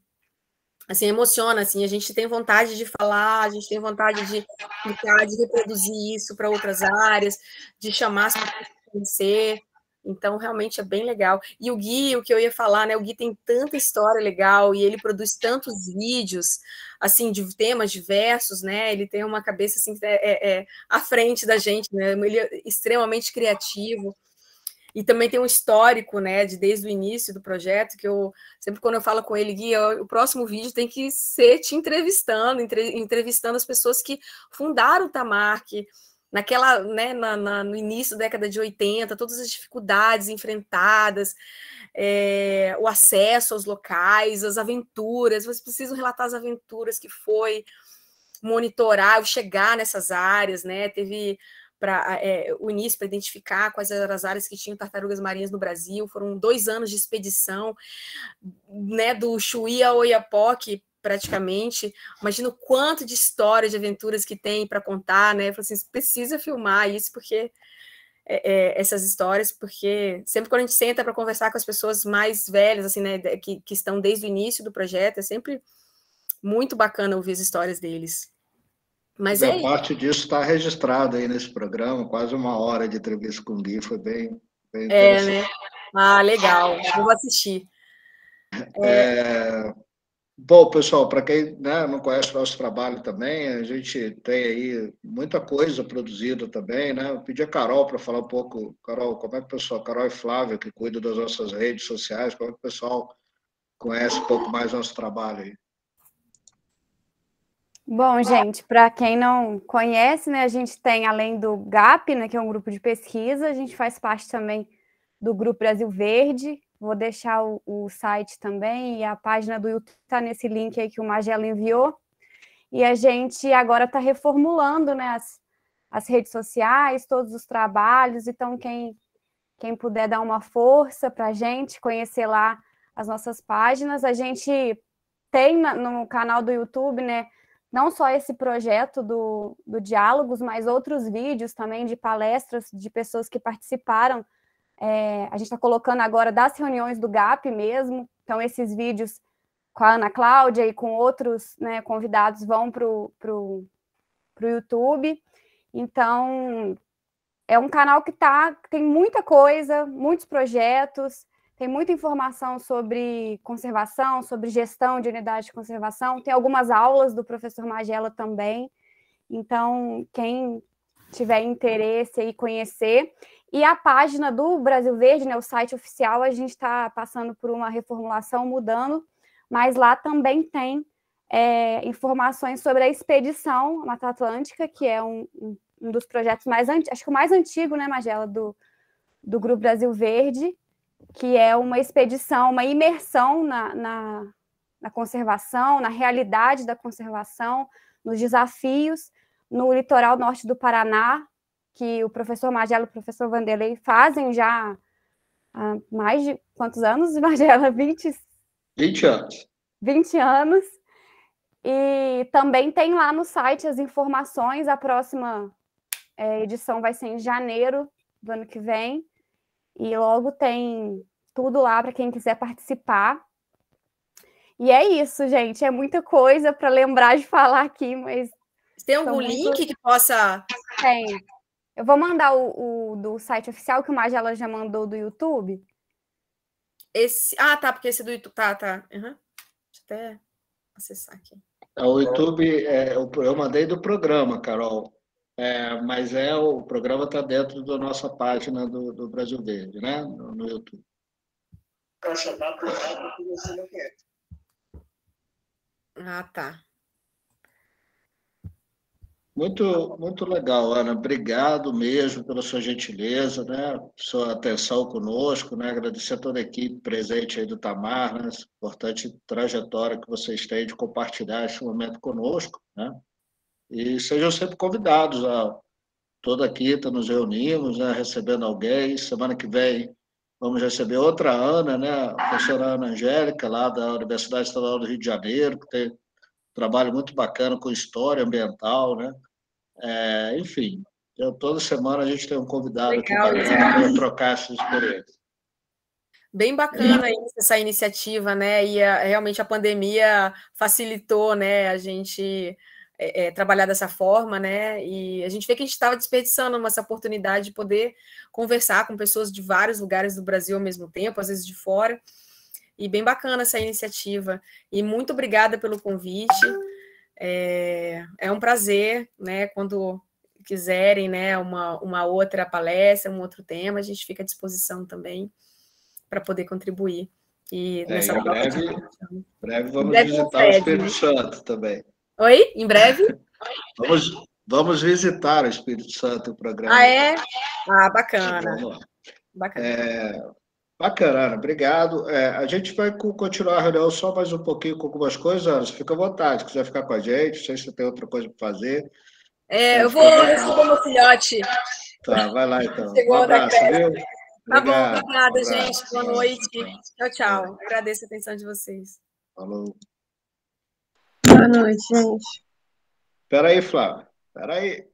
assim, emociona, assim, a gente tem vontade de falar, a gente tem vontade de explicar, de reproduzir isso para outras áreas, de chamar as pessoas para conhecer, então realmente é bem legal. E o Gui, o que eu ia falar, né, o Gui tem tanta história legal e ele produz tantos vídeos, assim, de temas diversos, né, ele tem uma cabeça, assim, à frente da gente, né, ele é extremamente criativo. E também tem um histórico, né, desde o início do projeto, que eu sempre quando eu falo com ele, Gui, o próximo vídeo tem que ser te entrevistando, entrevistando as pessoas que fundaram o Tamark, naquela, né, no início da década de 80, todas as dificuldades enfrentadas, o acesso aos locais, as aventuras, vocês precisam relatar as aventuras que foi monitorar, chegar nessas áreas, né, teve o início para identificar quais eram as áreas que tinham tartarugas marinhas no Brasil, foram 2 anos de expedição, né, do Chuí ao Oiapoque, praticamente. Imagina o quanto de história, de aventuras que tem para contar, né? Eu falei assim, precisa filmar isso, porque essas histórias, porque sempre quando a gente senta para conversar com as pessoas mais velhas, assim, né, que estão desde o início do projeto, é sempre muito bacana ouvir as histórias deles. Mas parte disso está registrado aí nesse programa, quase 1 hora de entrevista com o Gui, foi bem né? interessante. Ah, legal, eu vou assistir. Bom, pessoal, para quem, né, não conhece o nosso trabalho também, a gente tem aí muita coisa produzida também, né? Eu pedi a Carol para falar um pouco. Carol, como é que o pessoal, Carol e Flávia, que cuida das nossas redes sociais, como é que o pessoal conhece um pouco mais nosso trabalho aí? Bom, gente, para quem não conhece, né, a gente tem, além do GAP, né, que é um grupo de pesquisa, a gente faz parte também do Grupo Brasil Verde. Vou deixar o site também, e a página do YouTube está nesse link aí que o Magela enviou. E a gente agora está reformulando, né, as redes sociais, todos os trabalhos. Então, quem puder dar uma força para a gente, conhecer lá as nossas páginas. A gente tem no canal do YouTube, né, não só esse projeto do Diálogos, mas outros vídeos também de palestras de pessoas que participaram. A gente está colocando agora das reuniões do GAP mesmo. Então, esses vídeos com a Ana Cláudia e com outros, né, convidados vão para o YouTube. Então, é um canal que tem muita coisa, muitos projetos, tem muita informação sobre conservação, sobre gestão de unidade de conservação, tem algumas aulas do professor Magela também. Então, quem tiver interesse aí conhecer. E a página do Brasil Verde, né, o site oficial, a gente está passando por uma reformulação, mudando, mas lá também tem informações sobre a expedição Mata Atlântica, que é um dos projetos mais antigos, acho que o mais antigo, né, Magela, do Grupo Brasil Verde, que é uma expedição, uma imersão na conservação, na realidade da conservação, nos desafios, no litoral norte do Paraná, que o professor Magela e o professor Vanderlei fazem já há mais de quantos anos, Magela? 20 anos. 20 anos. E também tem lá no site as informações. A próxima edição vai ser em janeiro do ano que vem. E logo tem tudo lá para quem quiser participar. E é isso, gente. É muita coisa para lembrar de falar aqui, mas... Tem algum link que possa... Tem. Eu vou mandar o do site oficial, que o Magela já mandou do YouTube. Tá, porque esse do YouTube... Tá. Uhum. Deixa eu até acessar aqui. O YouTube, eu mandei do programa, Carol. Mas o programa está dentro da nossa página do Brasil Verde, né? No YouTube. Tá. Muito, muito legal, Ana. Obrigado mesmo pela sua gentileza, né? Sua atenção conosco, né? Agradecer a toda a equipe presente aí do Tamar, né? Essa importante trajetória que vocês têm de compartilhar esse momento conosco, né? E sejam sempre convidados toda quinta nos reunimos, né? Recebendo alguém. Semana que vem vamos receber outra Ana, né? A professora Ana Angélica, lá da Universidade Estadual do Rio de Janeiro, que tem um trabalho muito bacana com história ambiental, né? Enfim, toda semana a gente tem um convidado legal, aqui para trocar essas experiências. Bem bacana essa iniciativa, né? E realmente a pandemia facilitou, né, a gente trabalhar dessa forma, né? E a gente vê que a gente estava desperdiçando essa oportunidade de poder conversar com pessoas de vários lugares do Brasil ao mesmo tempo, às vezes de fora. E bem bacana essa iniciativa. E muito obrigada pelo convite. É um prazer, né? Quando quiserem, né, uma outra palestra, um outro tema, a gente fica à disposição também para poder contribuir. E nessa em breve vamos breve visitar o Espírito Santo também. Oi? Em breve? Vamos visitar o Espírito Santo, o programa. Ah, é? Ah, bacana. Bacana. Bacana, Ana, obrigado. A gente vai continuar a reunião só mais um pouquinho com algumas coisas, Ana. Você fica à vontade, se quiser ficar com a gente, não sei se você tem outra coisa para fazer. Eu vou receber meu filhote. Tá, vai lá então. Chegou um abraço, viu? Tá bom, obrigada, gente. Boa noite. Tchau, tchau. Agradeço a atenção de vocês. Falou. Boa noite, gente. Espera aí, Flávio. Espera aí.